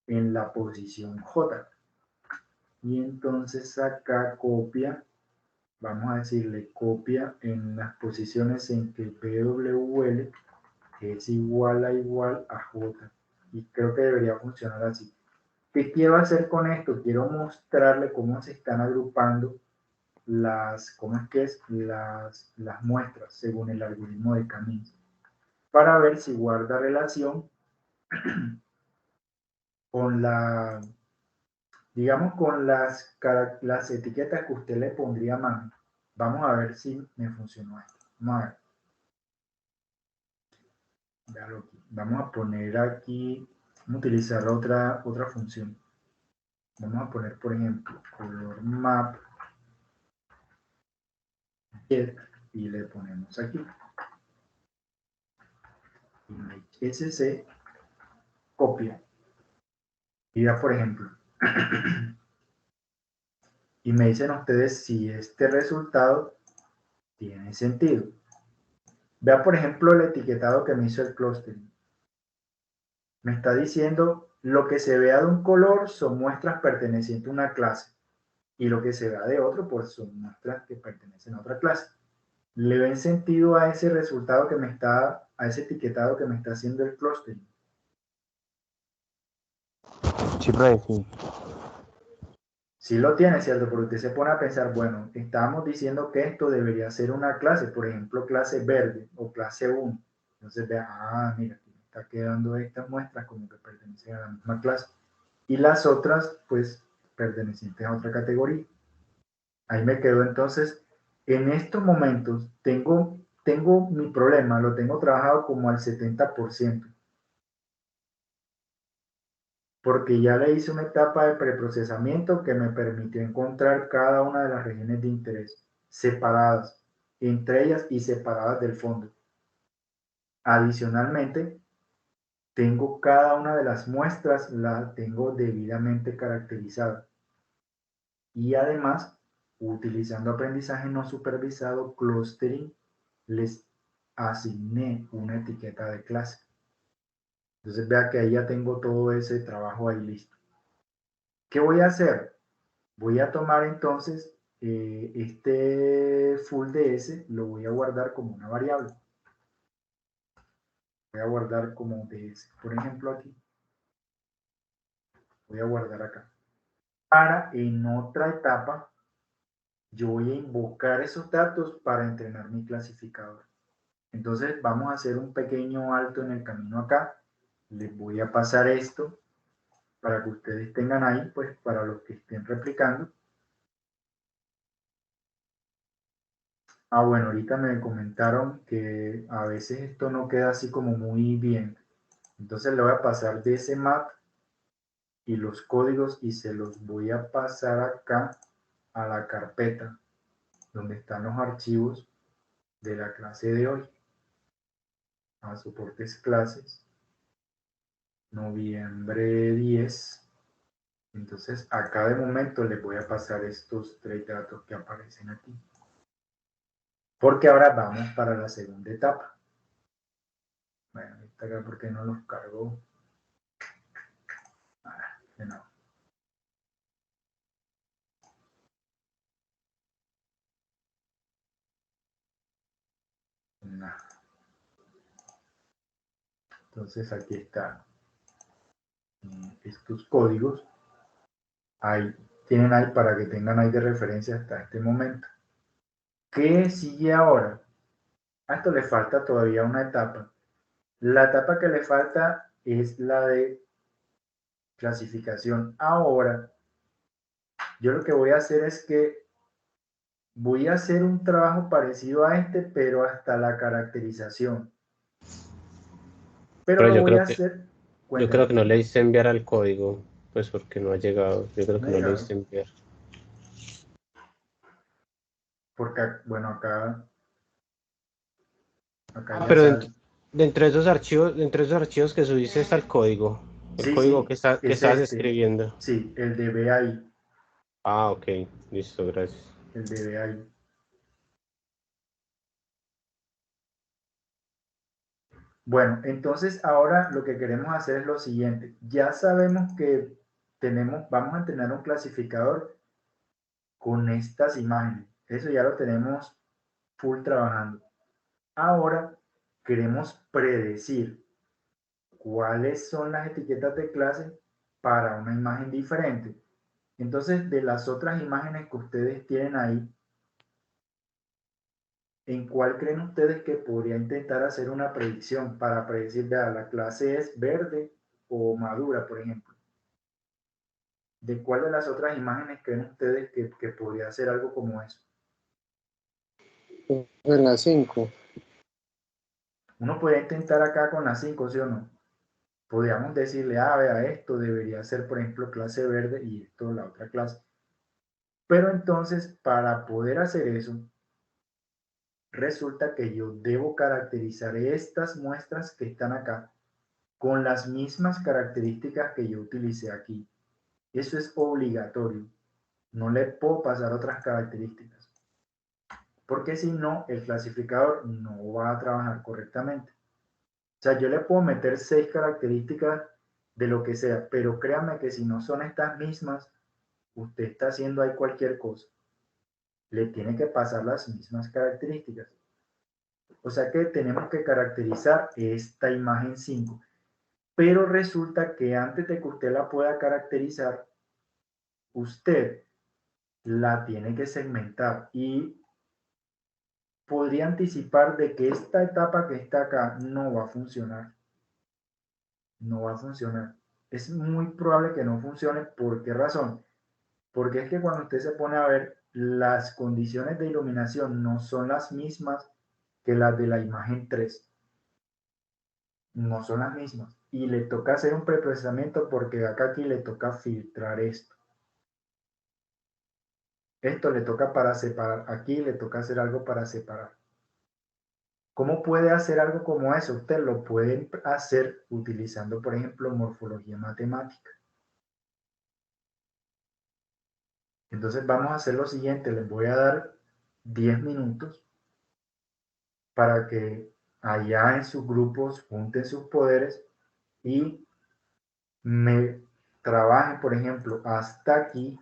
en la posición J. Y entonces acá copia, vamos a decirle copia en las posiciones en que PWL es igual a J. Y creo que debería funcionar así. ¿Qué quiero hacer con esto? Quiero mostrarle cómo se están agrupando ¿cómo es que es? Las muestras según el algoritmo de K-means para ver si guarda relación con digamos, con las etiquetas que usted le pondría a mano. Vamos a ver si me funcionó esto. Vamos a ver. Véalo aquí. Vamos a poner aquí, vamos a utilizar otra función. Vamos a poner, por ejemplo, color map get y le ponemos aquí image sc copia y ya, por ejemplo, y me dicen ustedes si este resultado tiene sentido. Vea, por ejemplo, el etiquetado que me hizo el clustering. Me está diciendo lo que se vea de un color son muestras pertenecientes a una clase y lo que se vea de otro pues son muestras que pertenecen a otra clase. ¿Le ven sentido a ese resultado que me está, a ese etiquetado que me está haciendo el clustering? Sí, profe, sí. Sí lo tiene, ¿cierto? Porque usted se pone a pensar, bueno, estábamos diciendo que esto debería ser una clase, por ejemplo, clase verde o clase 1. Entonces vea, mira, aquí me está quedando estas muestras como que pertenecen a la misma clase. Y las otras, pues, pertenecientes a otra categoría. Ahí me quedo entonces, en estos momentos tengo mi problema, lo tengo trabajado como al 70%, porque ya le hice una etapa de preprocesamiento que me permitió encontrar cada una de las regiones de interés separadas, entre ellas y separadas del fondo. Adicionalmente, tengo cada una de las muestras, la tengo debidamente caracterizada. Y además, utilizando aprendizaje no supervisado, clustering, les asigné una etiqueta de clase. Entonces vea que ahí ya tengo todo ese trabajo ahí listo. ¿Qué voy a hacer? Voy a tomar entonces este full ds, lo voy a guardar como una variable. Voy a guardar como ds. Por ejemplo aquí. Voy a guardar acá. Para en otra etapa, yo voy a invocar esos datos para entrenar mi clasificador. Entonces vamos a hacer un pequeño alto en el camino acá. Les voy a pasar esto para que ustedes tengan ahí, pues para los que estén replicando. Bueno, ahorita me comentaron que a veces esto no queda así como muy bien. Entonces le voy a pasar de ese map y los códigos y se los voy a pasar acá a la carpeta donde están los archivos de la clase de hoy. A soportes clases, noviembre 10. Entonces acá de momento les voy a pasar estos 3 datos que aparecen aquí. Porque ahora vamos para la segunda etapa. Bueno, está acá porque no los cargó. De nuevo. No. Entonces aquí están estos códigos. Ahí tienen ahí para que tengan ahí de referencia hasta este momento. ¿Qué sigue ahora? A esto le falta todavía una etapa. La etapa que le falta es la de clasificación. Ahora, yo lo que voy a hacer es que voy a hacer un trabajo parecido a este, pero hasta la caracterización. Pero Pero lo voy a hacer, yo creo cuéntame, que no le diste enviar al código, pues porque no ha llegado. Yo creo no que he no le llegado, diste enviar. porque, bueno, acá ya Pero sale. dentro de esos archivos que subiste está el Sí, código sí, que es estabas este. escribiendo. Sí, el de BAI, Ah, ok, listo, gracias. el de BAI. Bueno, entonces ahora lo que queremos hacer es lo siguiente. Ya sabemos que vamos a tener un clasificador con estas imágenes. Eso ya lo tenemos full trabajando. Ahora queremos predecir cuáles son las etiquetas de clase para una imagen diferente. Entonces, de las otras imágenes que ustedes tienen ahí, ¿en cuál creen ustedes que podría intentar hacer una predicción para predecir, vea, la clase es verde o madura, por ejemplo? ¿De cuál de las otras imágenes creen ustedes que podría hacer algo como eso? En la 5. Uno podría intentar acá con las 5, ¿sí o no? Podríamos decirle, vea, esto debería ser, por ejemplo, clase verde y esto la otra clase. Pero entonces, para poder hacer eso, resulta que yo debo caracterizar estas muestras que están acá con las mismas características que yo utilicé aquí. Eso es obligatorio. No le puedo pasar otras características. Porque si no, el clasificador no va a trabajar correctamente. O sea, yo le puedo meter 6 características de lo que sea, pero créanme que si no son estas mismas, usted está haciendo ahí cualquier cosa. Le tiene que pasar las mismas características. O sea que tenemos que caracterizar esta imagen 5. Pero resulta que antes de que usted la pueda caracterizar, usted la tiene que segmentar y podría anticipar de que esta etapa que está acá no va a funcionar. No va a funcionar. Es muy probable que no funcione. ¿Por qué razón? Porque es que cuando usted se pone a ver, las condiciones de iluminación no son las mismas que las de la imagen 3. No son las mismas. Y le toca hacer un preprocesamiento porque acá aquí le toca filtrar esto. Esto le toca para separar. Aquí le toca hacer algo para separar. ¿Cómo puede hacer algo como eso? Usted lo puede hacer utilizando, por ejemplo, morfología matemática. Entonces vamos a hacer lo siguiente. Les voy a dar 10 minutos para que allá en sus grupos junten sus poderes y me trabajen, por ejemplo, hasta aquí,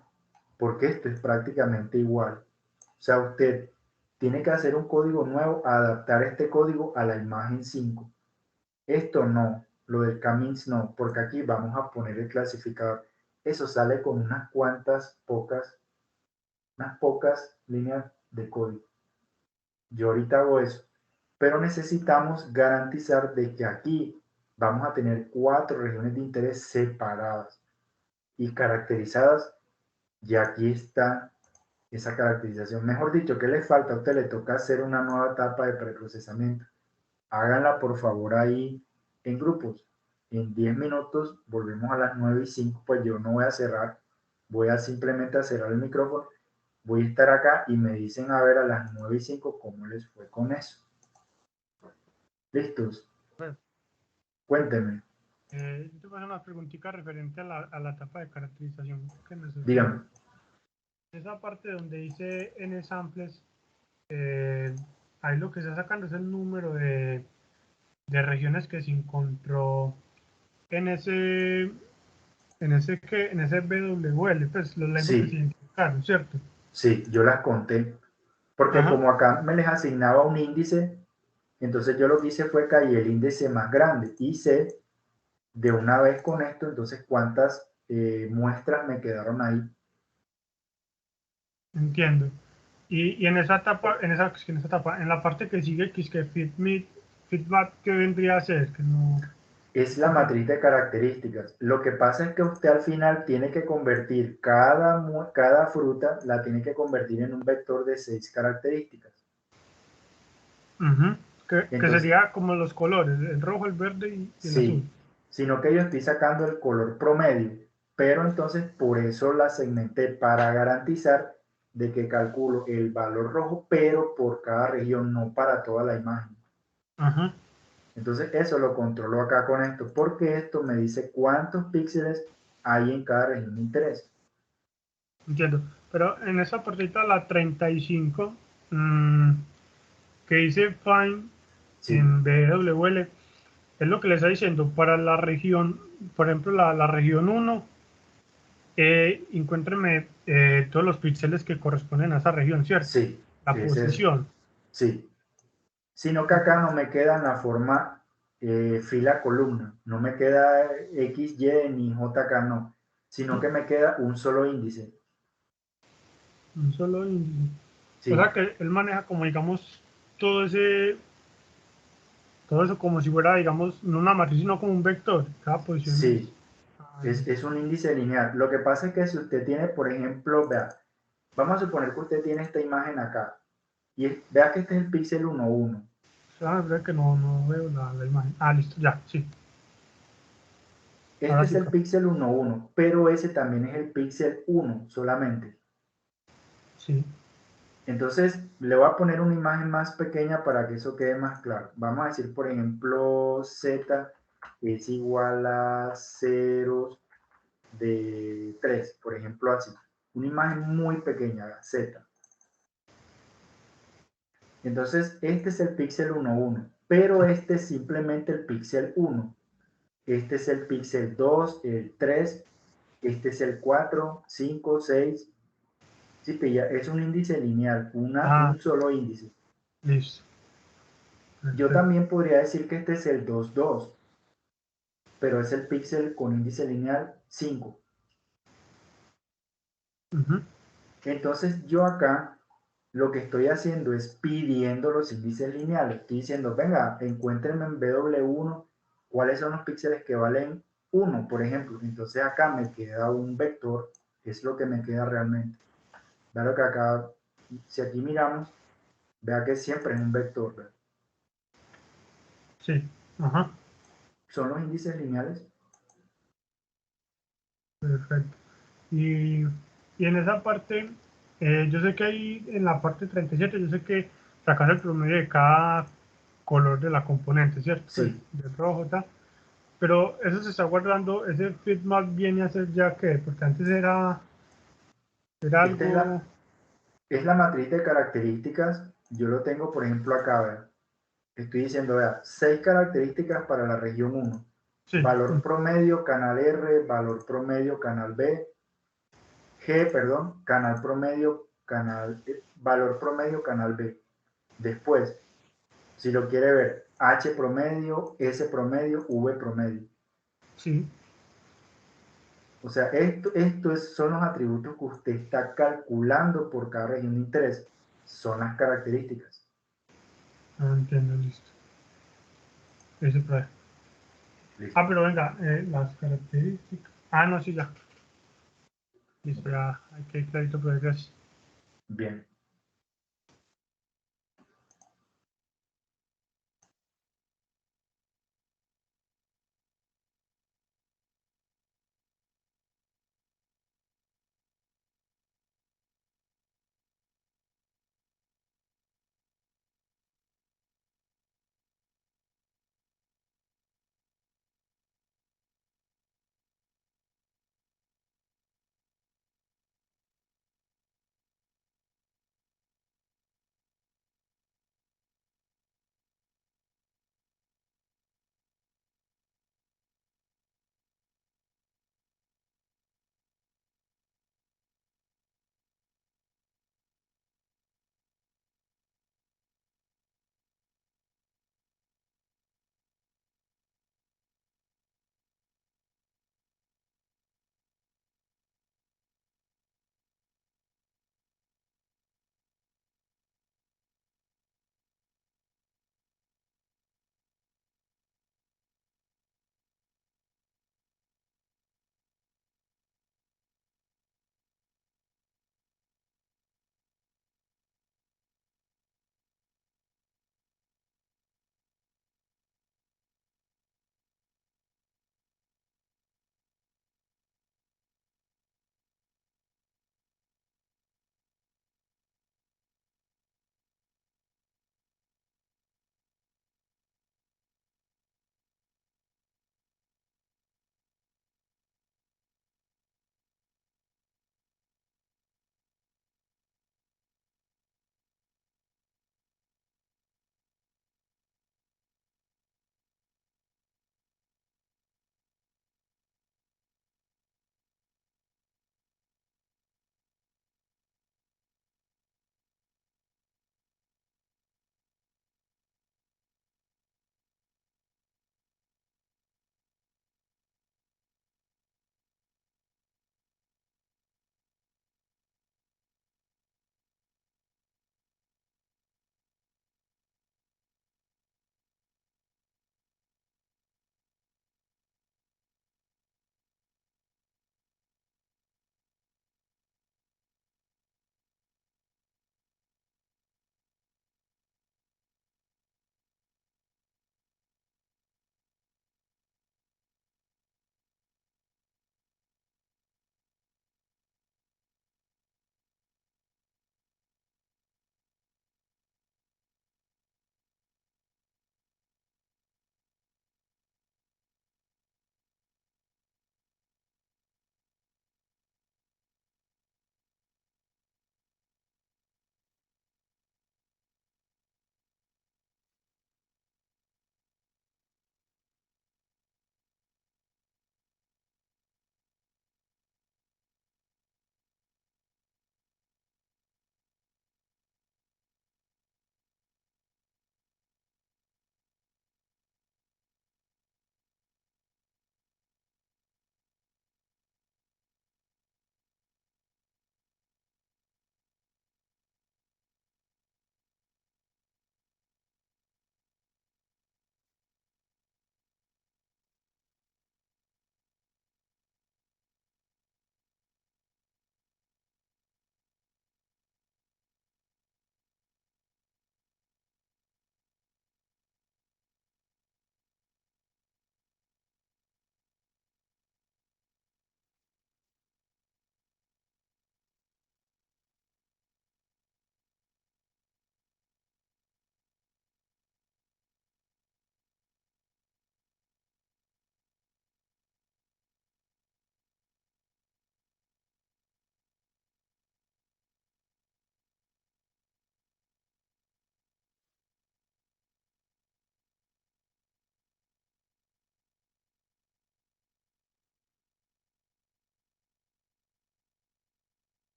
porque esto es prácticamente igual. O sea, usted tiene que hacer un código nuevo, adaptar este código a la imagen 5. Esto no, lo del Camins no, porque aquí vamos a poner el clasificador. Eso sale con unas pocas líneas de código. Yo ahorita hago eso, pero necesitamos garantizar de que aquí vamos a tener 4 regiones de interés separadas y caracterizadas. Y aquí está esa caracterización. Mejor dicho, ¿qué le falta? A usted le toca hacer una nueva etapa de preprocesamiento. Háganla por favor ahí en grupos. En 10 minutos volvemos a las 9:05, pues yo no voy a cerrar, voy a simplemente a cerrar el micrófono, voy a estar acá y me dicen a ver a las 9:05 cómo les fue con eso. ¿Listos? Bueno, Cuéntenme, yo te voy a hacer una preguntita referente a la etapa de caracterización que me surgió. díganme. Esa parte donde dice n samples, ahí lo que está sacando es el número de regiones que se encontró en ese BWL, pues los lenguas que se Sí, identificaron, ¿cierto? sí, yo las conté, porque Ajá, como acá me les asignaba un índice, entonces yo lo que hice fue que ahí el índice más grande hice de una vez con esto, entonces cuántas muestras me quedaron ahí. entiendo. Y en esa etapa, en la parte que sigue, que es que feedback, ¿qué vendría a ser? Que no, Es la matriz de características. Lo que pasa es que usted al final tiene que convertir cada fruta, la tiene que convertir en un vector de 6 características. uh-huh, que Entonces, sería como los colores, el rojo, el verde y el azul. sí, sino que yo estoy sacando el color promedio, pero entonces por eso la segmenté para garantizar de que calculo el valor rojo, pero por cada región, no para toda la imagen. Ajá, Entonces eso lo controlo acá con esto, porque esto me dice cuántos píxeles hay en cada región de interés. entiendo. Pero en esa partita, la 35, que dice find Sí, en BWL, es lo que le está diciendo para la región, por ejemplo, la región 1, encuéntreme todos los píxeles que corresponden a esa región, ¿cierto? sí, La es eso, posición. sí. Sino que acá no me queda en la forma fila-columna, no me queda X, Y ni JK, no, sino que me queda un solo índice. Un solo índice. O sea Sí, que él maneja como, digamos, todo todo eso como si fuera, digamos, no una matriz, sino como un vector. Cada posición es... sí, es un índice lineal. Lo que pasa es que si usted tiene, por ejemplo, vea, vamos a suponer que usted tiene esta imagen acá, y vea que este es el píxel 1,1. Ah, es verdad que no veo la imagen. Ah, listo, ya, sí. Este Ahora es sí, el píxel 1,1, pero ese también es el píxel 1 solamente. sí. Entonces, le voy a poner una imagen más pequeña para que eso quede más claro. Vamos a decir, por ejemplo, z es igual a ceros de 3, por ejemplo, así. Una imagen muy pequeña, z. Entonces, este es el píxel 1,1, pero este es simplemente el píxel 1. Este es el píxel 2, el 3, este es el 4, 5, 6. Sí, pilla, es un índice lineal, Ah, un solo índice. listo. Yo Perfecto. también podría decir que este es el 2,2, pero es el píxel con índice lineal 5. Ujú. Entonces yo acá lo que estoy haciendo es pidiendo los índices lineales. Estoy diciendo, venga, encuéntrenme en BW1 cuáles son los píxeles que valen 1, por ejemplo. Entonces acá me queda un vector, que es lo que me queda realmente. Claro que acá, si aquí miramos, vea que siempre es un vector, ¿verdad? Sí. Ajá. Son los índices lineales. Perfecto. Y, y en esa parte, yo sé que ahí en la parte 37, yo sé que sacas el promedio de cada color de la componente, ¿cierto? Pues Sí, de rojo, tal. Pero eso se está guardando, ese feedback viene a ser ya que, porque antes era esta algo, es la matriz de características. Yo lo tengo, por ejemplo, acá, ¿verdad? Estoy diciendo, vea, 6 características para la región 1. sí, Valor promedio, canal R, valor promedio, canal B, perdón, canal promedio, valor promedio, canal B. Después, si lo quiere ver, H promedio, S promedio, V promedio. sí, O sea, son los atributos que usted está calculando por cada región de interés. Son las características. no entiendo, listo. Ese por ahí. Listo. Ah, pero venga, las características. Ah, no, sí, ya. Listo, ya, hay que clarito, pero gracias. Bien.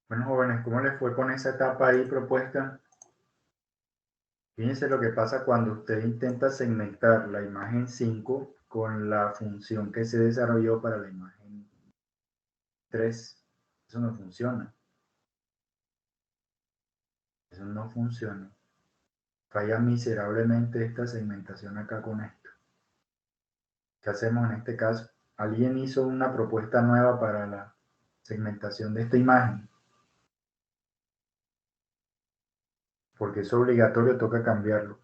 Bueno, jóvenes, ¿cómo les fue con esa etapa ahí propuesta? Fíjense lo que pasa cuando usted intenta segmentar la imagen 5 con la función que se desarrolló para la imagen 3. Eso no funciona. Eso no funciona. Falla miserablemente esta segmentación acá con esto. ¿Qué hacemos en este caso? Alguien hizo una propuesta nueva para la segmentación de esta imagen. Porque es obligatorio, toca cambiarlo.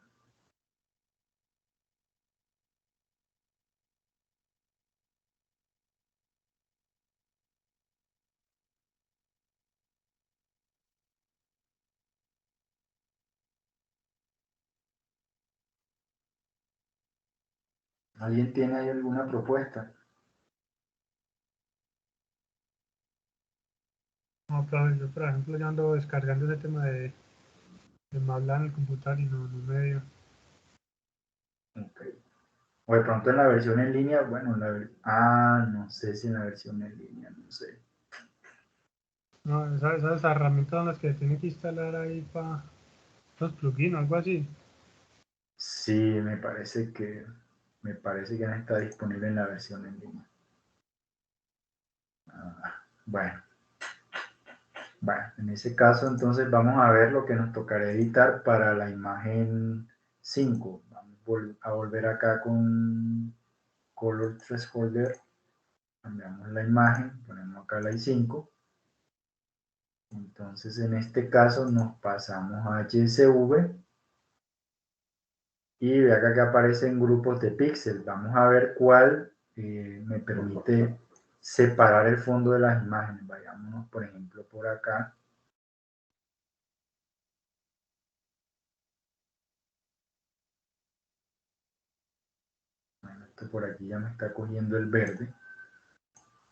¿Alguien tiene ahí alguna propuesta? No, pero yo, por ejemplo, yo ando descargando ese tema de Mabla en el computador y no me dio. Okay. O de pronto en la versión en línea, bueno, no sé si en la versión en línea, no sé. No, esas herramientas son las que tiene que instalar ahí para los plugins o algo así. Sí, me parece que no está disponible en la versión en línea. Bueno, en ese caso entonces vamos a ver lo que nos tocará editar para la imagen 5. Vamos a volver acá con Color Thresholder, cambiamos la imagen, ponemos acá la I5. Entonces en este caso nos pasamos a HSV y ve acá que aparecen grupos de píxeles. Vamos a ver cuál me permite separar el fondo de las imágenes. Vayámonos por ejemplo por acá. Bueno, esto por aquí ya me está cogiendo el verde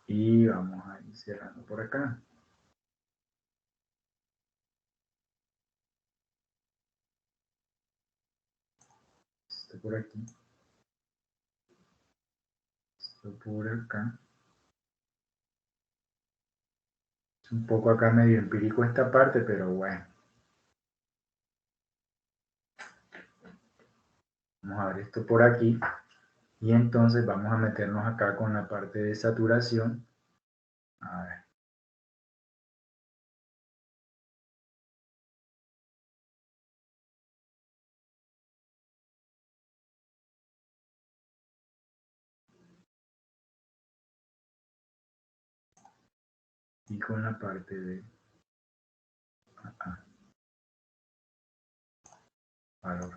y vamos a ir cerrando por acá. Esto por aquí. Esto por acá. Es un poco acá medio empírico esta parte, pero bueno. Vamos a ver esto por aquí. Y entonces vamos a meternos acá con la parte de saturación. A ver. Y con la parte de acá. Valor.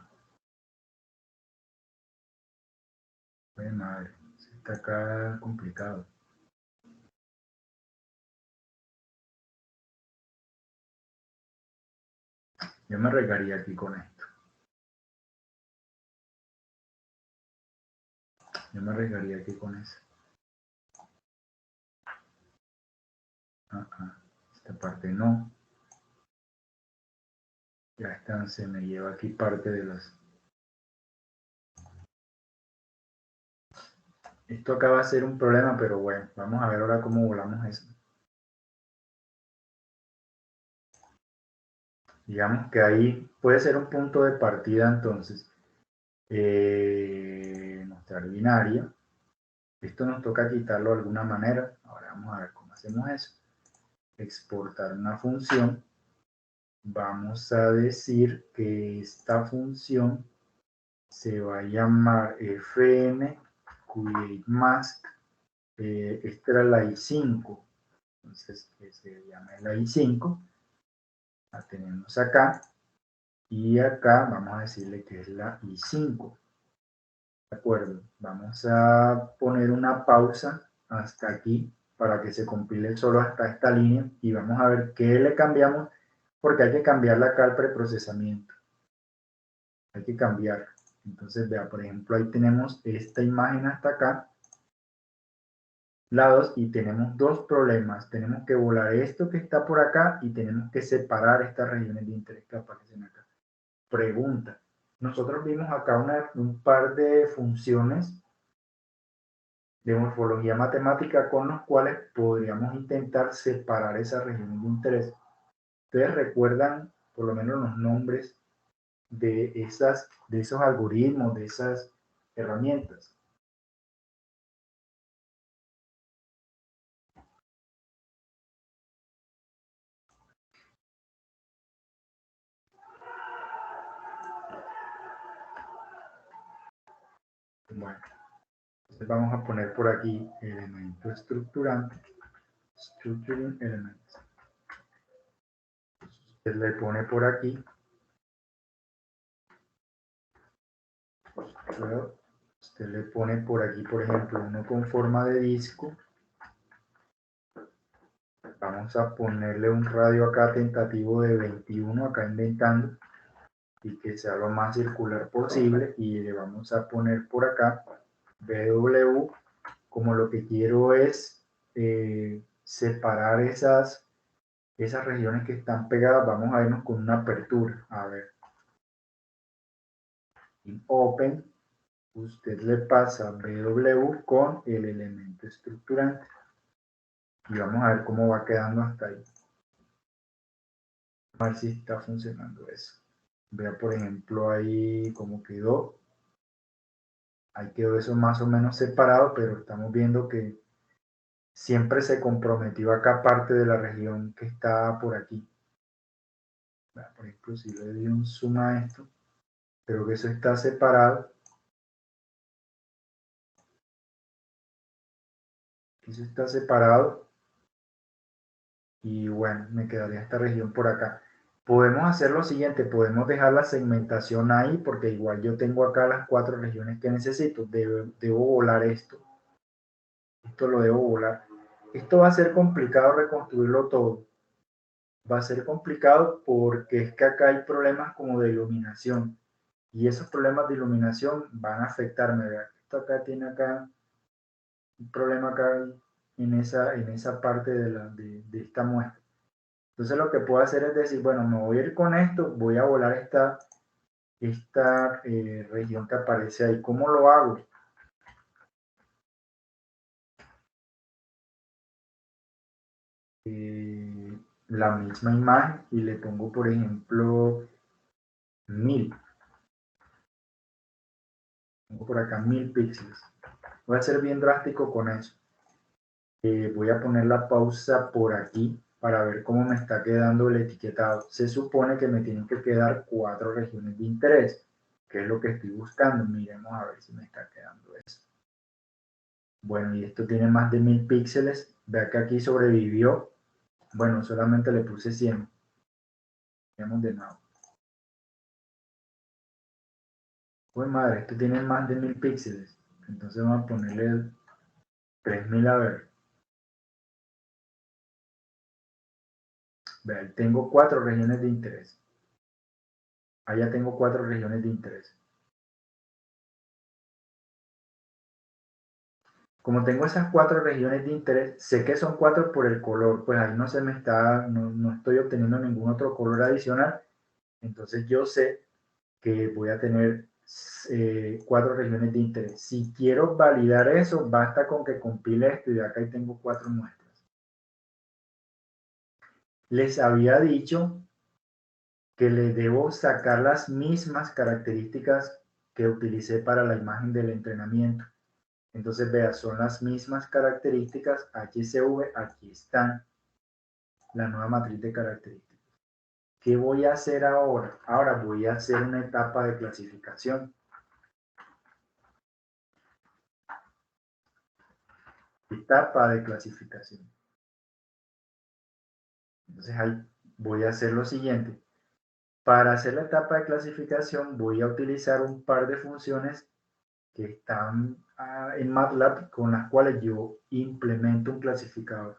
Pues madre, está acá complicado. Yo me regaría aquí con esto. Yo me arriesgaría aquí con eso. Esta parte no. Ya están, se me lleva aquí parte de las... Esto acá va a ser un problema, pero bueno, vamos a ver ahora cómo volamos eso. Digamos que ahí puede ser un punto de partida entonces. Nuestra binaria. Esto nos toca quitarlo de alguna manera. Ahora vamos a ver cómo hacemos eso. Exportar una función. Vamos a decir que esta función se va a llamar fn create mask. Esta era la I5. Entonces, que se llama la I5. La tenemos acá. Y acá vamos a decirle que es la I5. De acuerdo. Vamos a poner una pausa hasta aquí para que se compile solo hasta esta línea y vamos a ver qué le cambiamos porque hay que cambiarla acá al preprocesamiento. Hay que cambiar. Entonces, vea, por ejemplo, ahí tenemos esta imagen hasta acá, lados, y tenemos dos problemas. Tenemos que volar esto que está por acá y tenemos que separar estas regiones de interés que aparecen acá. Pregunta. Nosotros vimos acá un par de funciones de morfología matemática con los cuales podríamos intentar separar esas regiones de interés. Ustedes recuerdan por lo menos los nombres de esos algoritmos, de esas herramientas. Bueno, entonces vamos a poner por aquí elemento estructurante, structuring elements. Usted le pone por aquí, usted le pone por aquí, por ejemplo, uno con forma de disco. Vamos a ponerle un radio acá tentativo de 21, acá inventando, y que sea lo más circular posible, y le vamos a poner por acá BW, como lo que quiero es separar esas regiones que están pegadas. Vamos a irnos con una apertura, a ver, en Open, usted le pasa BW con el elemento estructurante, y vamos a ver cómo va quedando hasta ahí. A ver si está funcionando eso. Vea, por ejemplo, ahí cómo quedó. Ahí quedó eso más o menos separado, pero estamos viendo que siempre se comprometió acá parte de la región que está por aquí. Vea, por ejemplo, si le doy un zoom a esto, creo que eso está separado. Eso está separado. Y bueno, me quedaría esta región por acá. Podemos hacer lo siguiente, podemos dejar la segmentación ahí, porque igual yo tengo acá las 4 regiones que necesito. Debo volar esto. Esto lo debo volar. Esto va a ser complicado reconstruirlo todo. Va a ser complicado porque es que acá hay problemas como de iluminación. Y esos problemas de iluminación van a afectarme. ¿Verdad? Esto acá tiene acá un problema acá en esa parte de esta muestra. Entonces lo que puedo hacer es decir, bueno, me voy a ir con esto, voy a volar esta región que aparece ahí. ¿Cómo lo hago? La misma imagen y le pongo, por ejemplo, 1000. Pongo por acá 1000 píxeles. Voy a ser bien drástico con eso. Voy a poner la pausa por aquí para ver cómo me está quedando el etiquetado. Se supone que me tienen que quedar 4 regiones de interés, que es lo que estoy buscando. Miremos a ver si me está quedando eso. Bueno, y esto tiene más de 1000 píxeles. Vea que aquí sobrevivió. Bueno, solamente le puse 100. Veamos de nuevo. Pues madre, esto tiene más de 1000 píxeles. Entonces vamos a ponerle 3000 a ver. Vean, tengo 4 regiones de interés. Allá tengo 4 regiones de interés. Como tengo esas 4 regiones de interés, sé que son 4 por el color, pues ahí no se me está, no estoy obteniendo ningún otro color adicional. Entonces yo sé que voy a tener 4 regiones de interés. Si quiero validar eso, basta con que compile esto y acá tengo 4 muestras. Les había dicho que le debo sacar las mismas características que utilicé para la imagen del entrenamiento. Entonces, vea, son las mismas características HCV, aquí están, la nueva matriz de características. ¿Qué voy a hacer ahora? Ahora voy a hacer una etapa de clasificación. Etapa de clasificación. Entonces, ahí voy a hacer lo siguiente. Para hacer la etapa de clasificación, voy a utilizar un par de funciones que están en MATLAB con las cuales yo implemento un clasificador.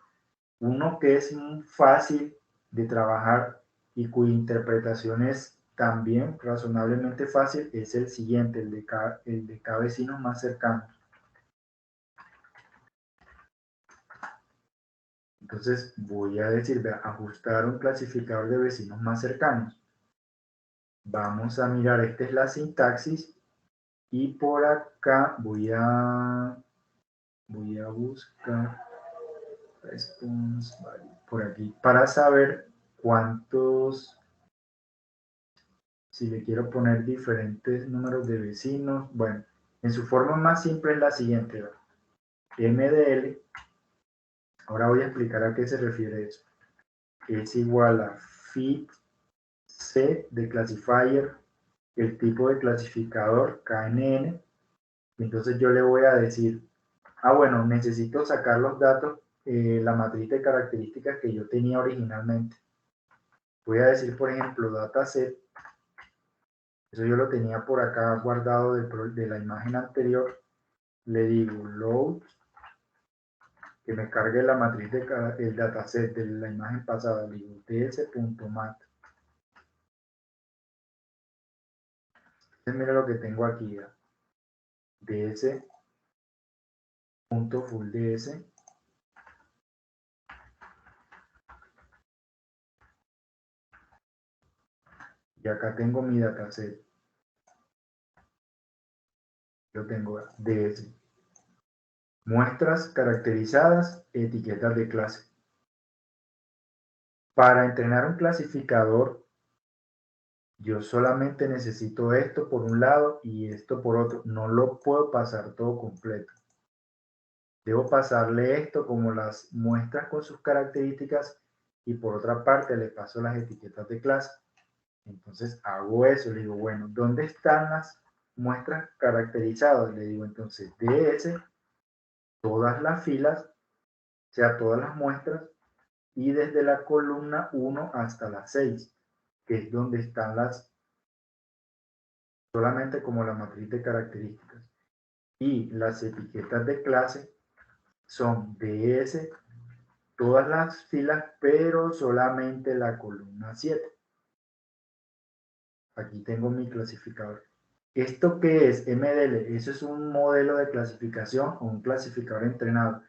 Uno que es fácil de trabajar y cuya interpretación es también razonablemente fácil es el siguiente, el de cada vecinos más cercanos. Entonces voy a decir, ajustar un clasificador de vecinos más cercanos. Vamos a mirar, esta es la sintaxis y por acá voy a buscar response value por aquí para saber cuántos, si le quiero poner diferentes números de vecinos, bueno, en su forma más simple es la siguiente, ¿verdad? MDL, ahora voy a explicar a qué se refiere eso, es igual a fit C de classifier, el tipo de clasificador KNN, entonces yo le voy a decir, bueno, necesito sacar los datos, la matriz de características que yo tenía originalmente. Voy a decir, por ejemplo, dataset, eso yo lo tenía por acá guardado de la imagen anterior, le digo load, que me cargue la matriz el dataset de la imagen pasada, le digo ds.mat. Entonces mira lo que tengo aquí, ¿ya? ds.fullds, y acá tengo mi dataset. Yo tengo ds. Muestras caracterizadas, etiquetas de clase. Para entrenar un clasificador, yo solamente necesito esto por un lado y esto por otro. No lo puedo pasar todo completo. Debo pasarle esto como las muestras con sus características y por otra parte le paso las etiquetas de clase. Entonces hago eso, le digo, bueno, ¿dónde están las muestras caracterizadas? Le digo entonces ds, todas las filas, o sea, todas las muestras, y desde la columna 1 hasta la 6, que es donde están solamente como la matriz de características. Y las etiquetas de clase son ds, todas las filas, pero solamente la columna 7. Aquí tengo mi clasificador. ¿Esto qué es? MDL, eso es un modelo de clasificación o un clasificador entrenado.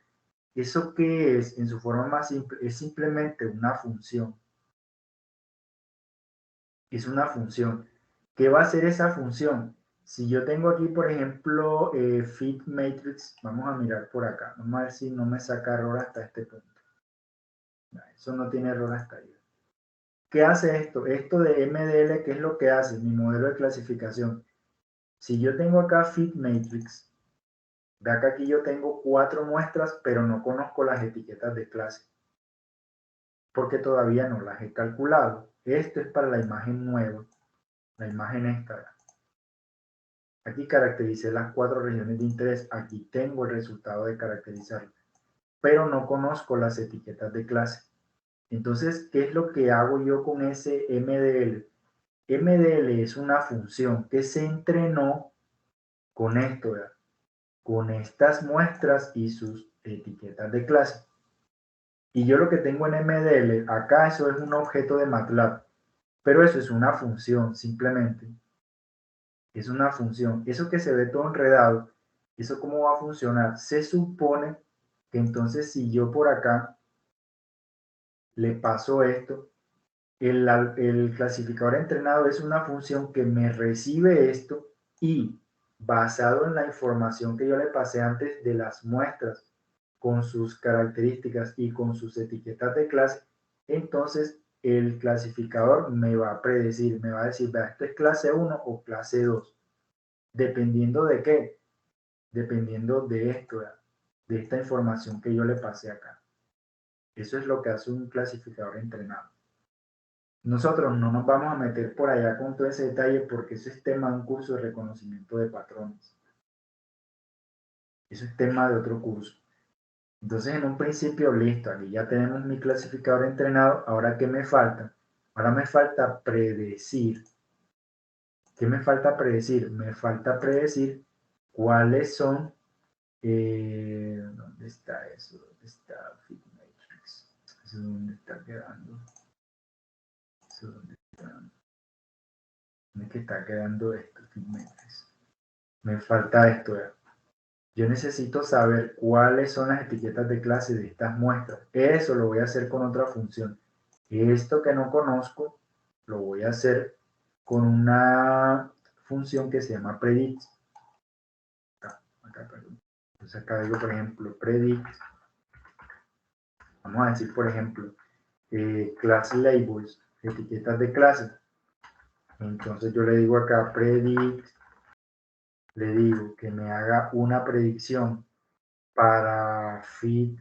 ¿Eso qué es? En su forma más simple, es simplemente una función. Es una función. ¿Qué va a hacer esa función? Si yo tengo aquí, por ejemplo, fit matrix, vamos a mirar por acá. Vamos a ver si no me saca error hasta este punto. Eso no tiene error hasta ahí. ¿Qué hace esto? Esto de MDL, ¿qué es lo que hace? Mi modelo de clasificación. Si yo tengo acá fit matrix, ve acá aquí yo tengo 4 muestras, pero no conozco las etiquetas de clase, porque todavía no las he calculado. Esto es para la imagen nueva, la imagen esta. Aquí caractericé las 4 regiones de interés. Aquí tengo el resultado de caracterizarlo, pero no conozco las etiquetas de clase. Entonces, ¿qué es lo que hago yo con ese MDL? MDL es una función que se entrenó con esto, ¿verdad? Con estas muestras y sus etiquetas de clase. Y yo lo que tengo en MDL, acá eso es un objeto de MATLAB, pero eso es una función simplemente. Es una función. Eso que se ve todo enredado, ¿eso cómo va a funcionar? Se supone que entonces si yo por acá le paso esto, el clasificador entrenado es una función que me recibe esto y basado en la información que yo le pasé antes de las muestras con sus características y con sus etiquetas de clase, entonces el clasificador me va a predecir, me va a decir, vea, esto es clase 1 o clase 2. ¿Dependiendo de qué? Dependiendo de esto, de esta información que yo le pasé acá. Eso es lo que hace un clasificador entrenado. Nosotros no nos vamos a meter por allá con todo ese detalle porque eso es tema de un curso de reconocimiento de patrones. Eso es tema de otro curso. Entonces, en un principio, listo, aquí ya tenemos mi clasificador entrenado. Ahora, ¿qué me falta? Ahora me falta predecir. ¿Qué me falta predecir? Me falta predecir cuáles son. ¿Dónde está eso? ¿Dónde está Fit Matrix? ¿Eso dónde está quedando? ¿Eso dónde está? ¿Dónde es que está quedando esto? Fit Matrix. Me falta esto. Yo necesito saber cuáles son las etiquetas de clase de estas muestras. Eso lo voy a hacer con otra función. Esto que no conozco, lo voy a hacer con una función que se llama predict. Acá, perdón. Entonces acá digo, por ejemplo, predict. Vamos a decir, por ejemplo, class labels, etiquetas de clase. Entonces yo le digo acá predict, le digo que me haga una predicción para fit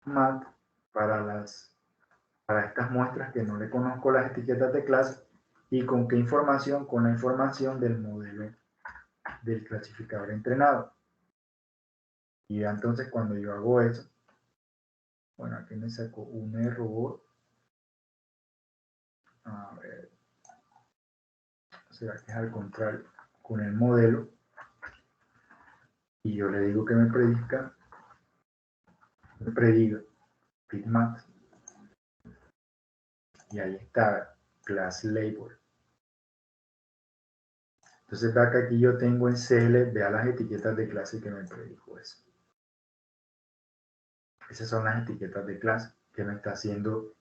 mat, para estas muestras que no le conozco las etiquetas de clase. ¿Y con qué información? Con la información del modelo del clasificador entrenado. Y entonces cuando yo hago eso, bueno, aquí me sacó un error. A ver, será que es al contrario, con el modelo. Y yo le digo que me prediga fitmat. Y ahí está, class label. Entonces vea que aquí yo tengo en CL, vea las etiquetas de clase que me predijo eso. Esas son las etiquetas de clase que me está haciendo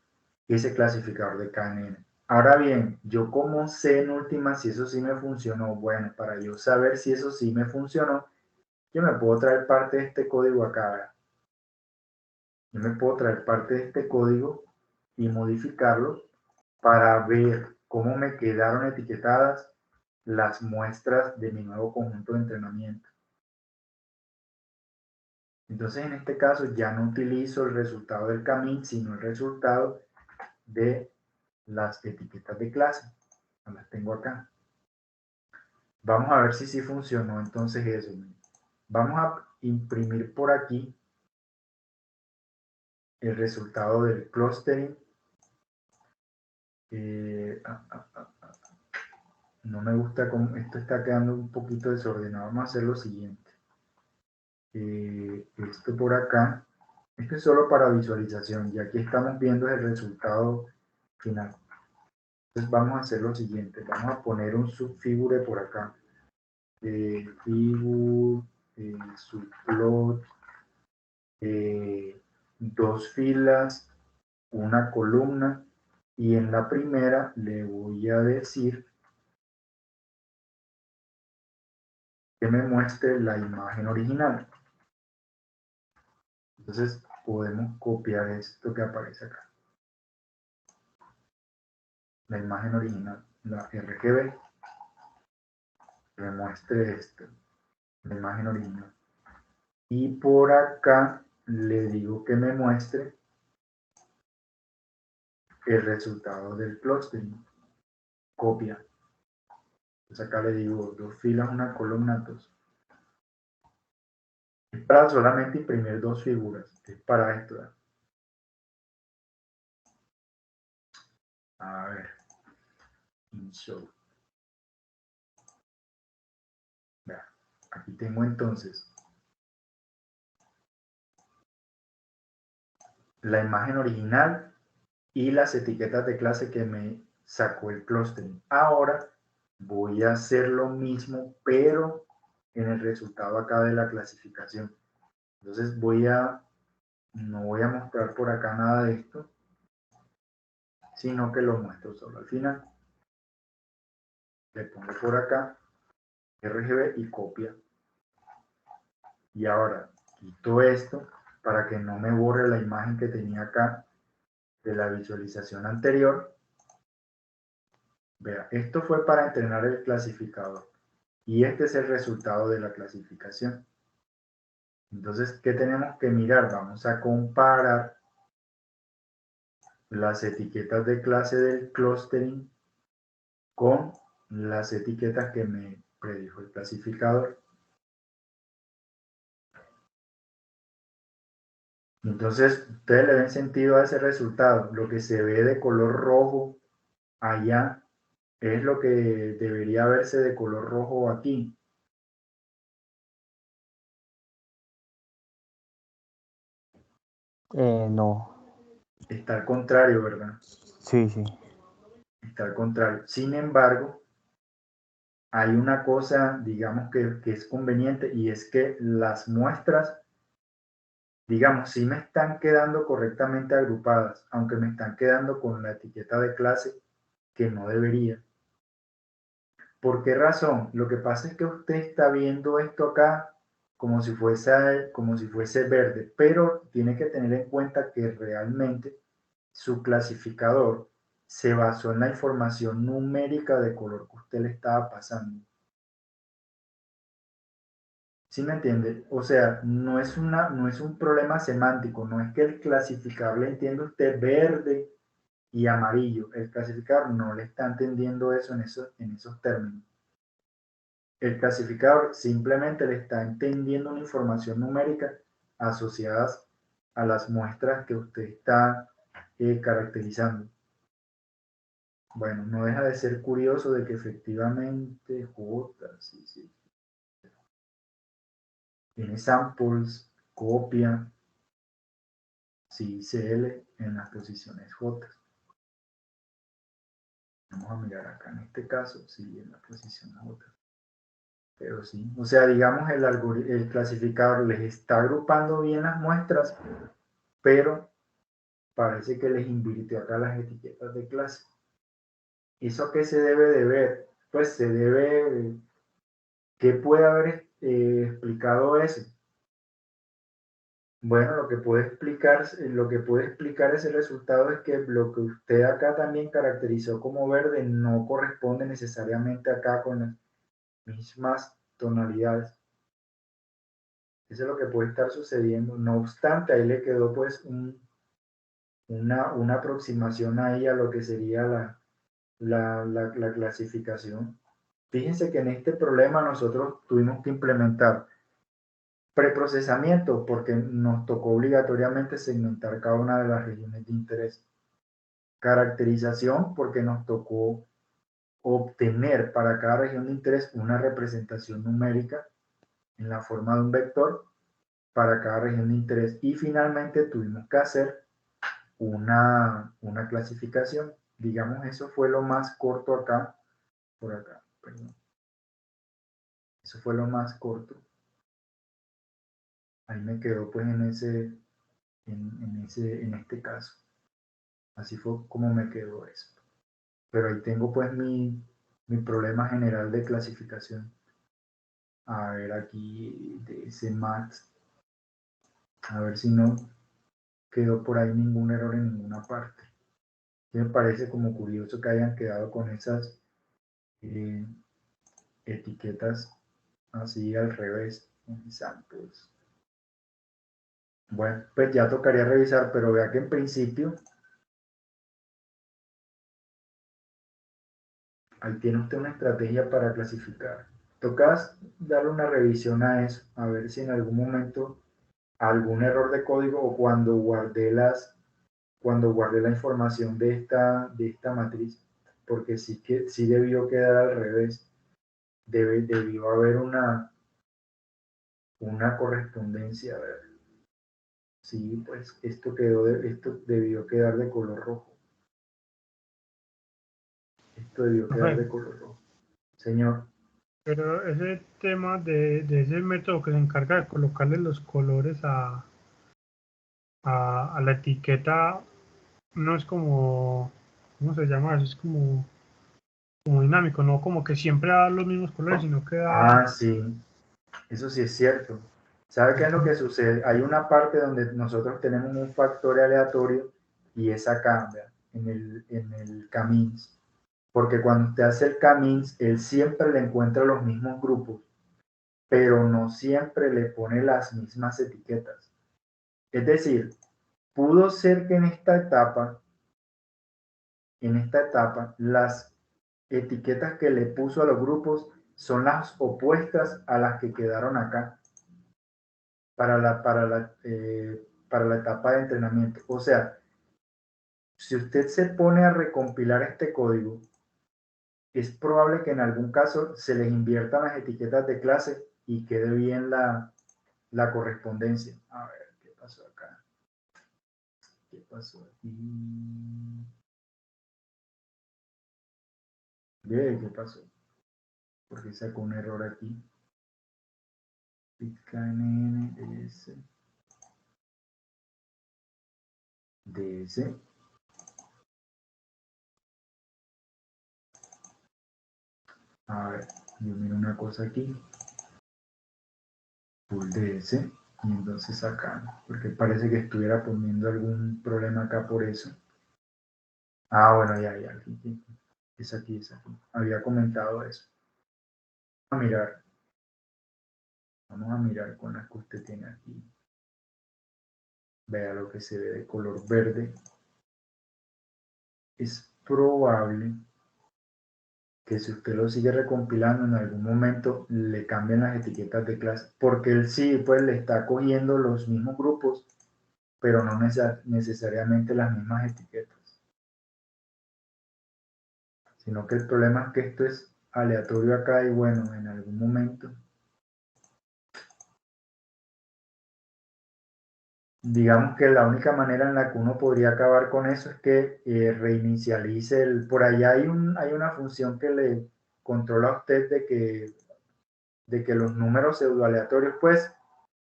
ese clasificador de KNN. Ahora bien, yo como sé en última si eso sí me funcionó. Bueno, para yo saber si eso sí me funcionó, yo me puedo traer parte de este código acá. ¿Verdad? Yo me puedo traer parte de este código y modificarlo para ver cómo me quedaron etiquetadas las muestras de mi nuevo conjunto de entrenamiento. Entonces, en este caso, ya no utilizo el resultado del commit, sino el resultado de las etiquetas de clase. Las tengo acá. Vamos a ver si sí funcionó entonces eso. Vamos a imprimir por aquí el resultado del clustering. No me gusta cómo esto está quedando un poquito desordenado. Vamos a hacer lo siguiente. Esto por acá. Esto es solo para visualización. Y aquí estamos viendo el resultado final. Entonces vamos a hacer lo siguiente. Vamos a poner un subfigure por acá. Figure, subplot, dos filas, una columna. Y en la primera le voy a decir que me muestre la imagen original. Entonces podemos copiar esto que aparece acá. La imagen original, la RGB, que me muestre esto, la imagen original. Y por acá le digo que me muestre el resultado del clustering. Copia. Entonces acá le digo dos filas, una columna, dos. Es para solamente imprimir dos figuras. Es para esto. ¿Verdad? A ver. Insert. Vea, aquí tengo entonces la imagen original y las etiquetas de clase que me sacó el clustering. Ahora voy a hacer lo mismo, pero en el resultado acá de la clasificación. Entonces no voy a mostrar por acá nada de esto, sino que lo muestro solo al final. Le pongo por acá RGB y copia. Y ahora quito esto para que no me borre la imagen que tenía acá de la visualización anterior. Vea, esto fue para entrenar el clasificador. Y este es el resultado de la clasificación. Entonces, ¿qué tenemos que mirar? Vamos a comparar las etiquetas de clase del clustering con las etiquetas que me predijo el clasificador. Entonces, ustedes le ven sentido a ese resultado. Lo que se ve de color rojo allá es lo que debería verse de color rojo aquí. No. Está al contrario, ¿verdad? Sí, sí. Está al contrario. Sin embargo, hay una cosa, digamos, que es conveniente y es que las muestras, digamos, sí me están quedando correctamente agrupadas, aunque me están quedando con la etiqueta de clase que no debería. ¿Por qué razón? Lo que pasa es que usted está viendo esto acá como si fuese verde, pero tiene que tener en cuenta que realmente su clasificador se basó en la información numérica de color que usted le estaba pasando. ¿Sí me entiende? O sea, no es un problema semántico, no es que el clasificador le entienda a usted verde y amarillo. El clasificador no le está entendiendo eso en esos términos. El clasificador simplemente le está entendiendo una información numérica asociadas a las muestras que usted está caracterizando. Bueno, no deja de ser curioso de que efectivamente J, sí, tiene samples, copia, sí, CL en las posiciones J. Vamos a mirar acá en este caso, sí, en la posición J. Pero sí, o sea, digamos, el clasificador les está agrupando bien las muestras, pero parece que les invirtió acá las etiquetas de clase. ¿Eso qué se debe de ver? Pues se debe, ¿qué puede haber explicado eso? Bueno, lo que puede explicar ese resultado es que lo que usted acá también caracterizó como verde no corresponde necesariamente acá con las mismas tonalidades. Eso es lo que puede estar sucediendo. No obstante, ahí le quedó pues una aproximación ahí a lo que sería la clasificación. Fíjense que en este problema nosotros tuvimos que implementar preprocesamiento porque nos tocó obligatoriamente segmentar cada una de las regiones de interés. Caracterización porque nos tocó obtener para cada región de interés una representación numérica en la forma de un vector para cada región de interés. Y finalmente tuvimos que hacer una clasificación. Digamos, eso fue lo más corto acá, por acá, perdón. Eso fue lo más corto. Ahí me quedó pues en este caso. Así fue como me quedó eso. Pero ahí tengo pues mi problema general de clasificación. A ver aquí de ese max. A ver si no quedó por ahí ningún error en ninguna parte. Me parece como curioso que hayan quedado con esas eh, etiquetas así al revés en samples. Bueno, pues ya tocaría revisar, pero vea que en principio ahí tiene usted una estrategia para clasificar. Tocas darle una revisión a eso, a ver si en algún momento algún error de código o cuando guardé la información de esta matriz, porque sí debió quedar al revés. Debió haber una correspondencia. A ver. Sí, pues esto debió quedar de color rojo. Esto debió quedar Profe, de color rojo. Señor, pero ese tema de ese método que se encarga de colocarle los colores a la etiqueta no es como, ¿cómo se llama eso? Es como dinámico, no como que siempre da los mismos colores, sino que da... sí, eso sí es cierto. ¿Sabe qué es lo que sucede? Hay una parte donde nosotros tenemos un factor aleatorio y esa cambia en el camins. Porque cuando usted hace el camins, él siempre le encuentra los mismos grupos, pero no siempre le pone las mismas etiquetas. Es decir, pudo ser que en esta etapa, las etiquetas que le puso a los grupos son las opuestas a las que quedaron acá para la etapa de entrenamiento. O sea, si usted se pone a recompilar este código, es probable que en algún caso se les inviertan las etiquetas de clase y quede bien la correspondencia. A ver, ¿qué pasó acá? ¿Qué pasó aquí? ¿Qué pasó? Porque sacó un error aquí. Bitcoin DS. A ver, yo miro una cosa aquí. pool de ese. Y entonces acá, porque parece que estuviera poniendo algún problema acá por eso. Ah, bueno, ya, aquí. Es aquí. Había comentado eso. Vamos a mirar con las que usted tiene aquí. Vea lo que se ve de color verde. Es probable que si usted lo sigue recompilando en algún momento le cambien las etiquetas de clase, porque él sí, pues le está cogiendo los mismos grupos, pero no necesariamente las mismas etiquetas, sino que el problema es que esto es aleatorio acá y bueno, en algún momento, digamos que la única manera en la que uno podría acabar con eso es que reinicialice por allá hay una función que le controla a usted de que los números pseudoaleatorios, pues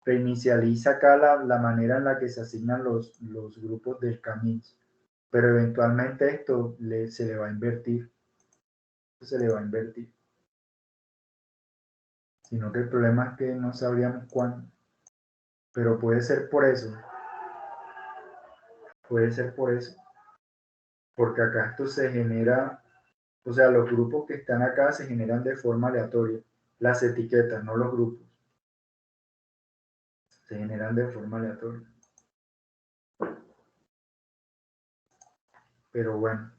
reinicializa acá la manera en la que se asignan los grupos del camino. Pero eventualmente esto se le va a invertir. Se le va a invertir. Sino que el problema es que no sabríamos cuándo. Pero puede ser por eso. Puede ser por eso. Porque acá esto se genera, o sea, los grupos que están acá se generan de forma aleatoria. Las etiquetas, no los grupos. Se generan de forma aleatoria. Pero bueno,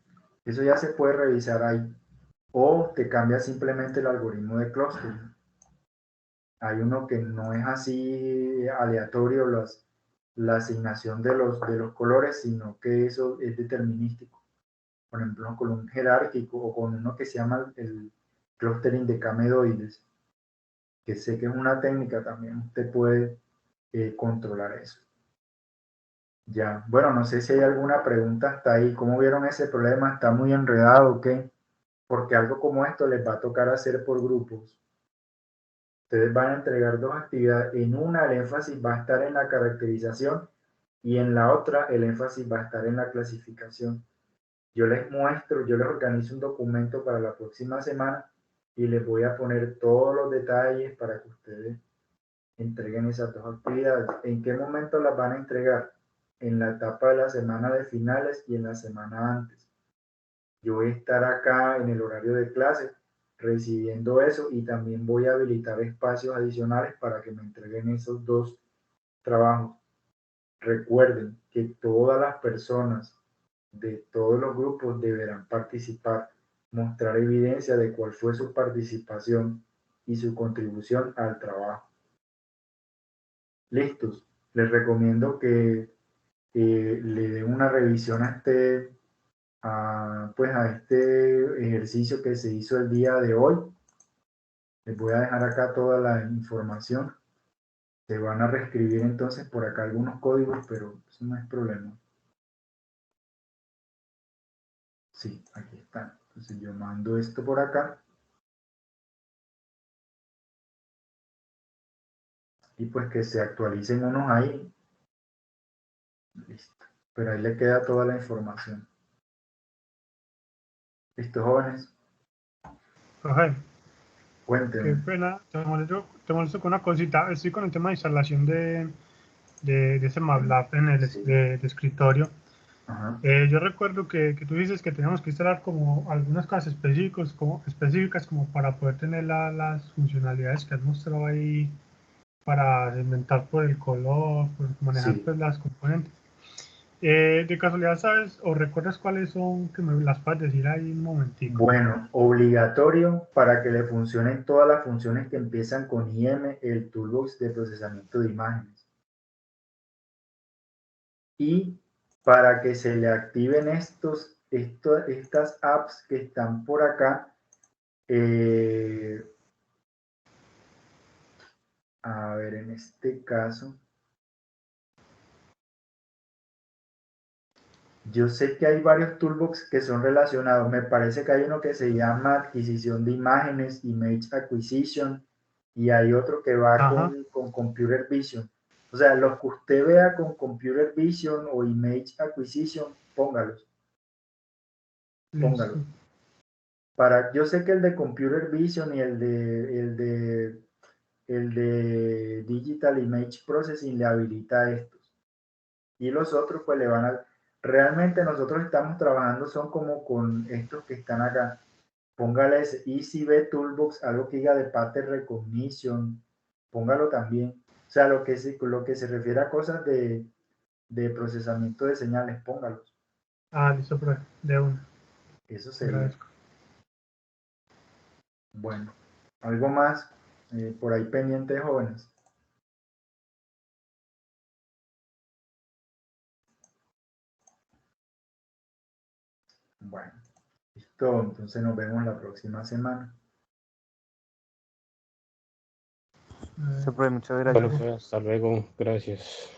eso ya se puede revisar ahí. O te cambia simplemente el algoritmo de clustering. Hay uno que no es así aleatorio la asignación de los colores, sino que eso es determinístico. Por ejemplo, con un jerárquico o con uno que se llama el clustering de camedoides, que sé que es una técnica también, usted puede controlar eso. Ya, bueno, no sé si hay alguna pregunta hasta ahí. ¿Cómo vieron ese problema? ¿Está muy enredado o qué? Porque algo como esto les va a tocar hacer por grupos. Ustedes van a entregar dos actividades. En una el énfasis va a estar en la caracterización y en la otra el énfasis va a estar en la clasificación. Yo les muestro, yo les organizo un documento para la próxima semana y les voy a poner todos los detalles para que ustedes entreguen esas dos actividades. ¿En qué momento las van a entregar? En la etapa de la semana de finales y en la semana antes. Yo voy a estar acá en el horario de clase recibiendo eso y también voy a habilitar espacios adicionales para que me entreguen esos dos trabajos. Recuerden que todas las personas de todos los grupos deberán participar, mostrar evidencia de cuál fue su participación y su contribución al trabajo. Listos. Les recomiendo que le den una revisión a este ejercicio que se hizo el día de hoy. Les voy a dejar acá toda la información. Se van a reescribir entonces por acá algunos códigos, pero eso no es problema. Sí, aquí están. Entonces yo mando esto por acá. Y pues que se actualicen unos ahí. Listo. Pero ahí le queda toda la información. Listo, jóvenes. Profe, qué Cuéntenme. pena, te molesto con una cosita. Estoy con el tema de instalación de ese MATLAB en el Sí. de escritorio. Ajá. Yo recuerdo que tú dices que tenemos que instalar como algunas cosas específicas como para poder tener las funcionalidades que has mostrado ahí para segmentar por el color, por manejar Sí. pues, las componentes. De casualidad, ¿sabes o recuerdas cuáles son? Que me las puedes decir ahí un momentico. Bueno, obligatorio para que le funcionen todas las funciones que empiezan con IM, el Toolbox de procesamiento de imágenes. Y para que se le activen estas apps que están por acá, a ver, en este caso, yo sé que hay varios toolbox que son relacionados. Me parece que hay uno que se llama adquisición de imágenes, Image Acquisition, y hay otro que va con Computer Vision. O sea, los que usted vea con Computer Vision o Image Acquisition, póngalos. Póngalos. Yo sé que el de Computer Vision y el de el de Digital Image Processing le habilita estos. Y los otros pues le van a... Realmente nosotros estamos trabajando son como con estos que están acá. Póngale ese EasyB Toolbox, algo que diga de Pattern Recognition, póngalo también. O sea, lo que se refiere a cosas de procesamiento de señales, póngalos. Listo, profe, de una. Eso Te sería. agradezco. Bueno, algo más por ahí pendiente, jóvenes. Bueno, listo, entonces nos vemos la próxima semana. Sí, profe, muchas Bueno, gracias. pues, hasta luego. Gracias.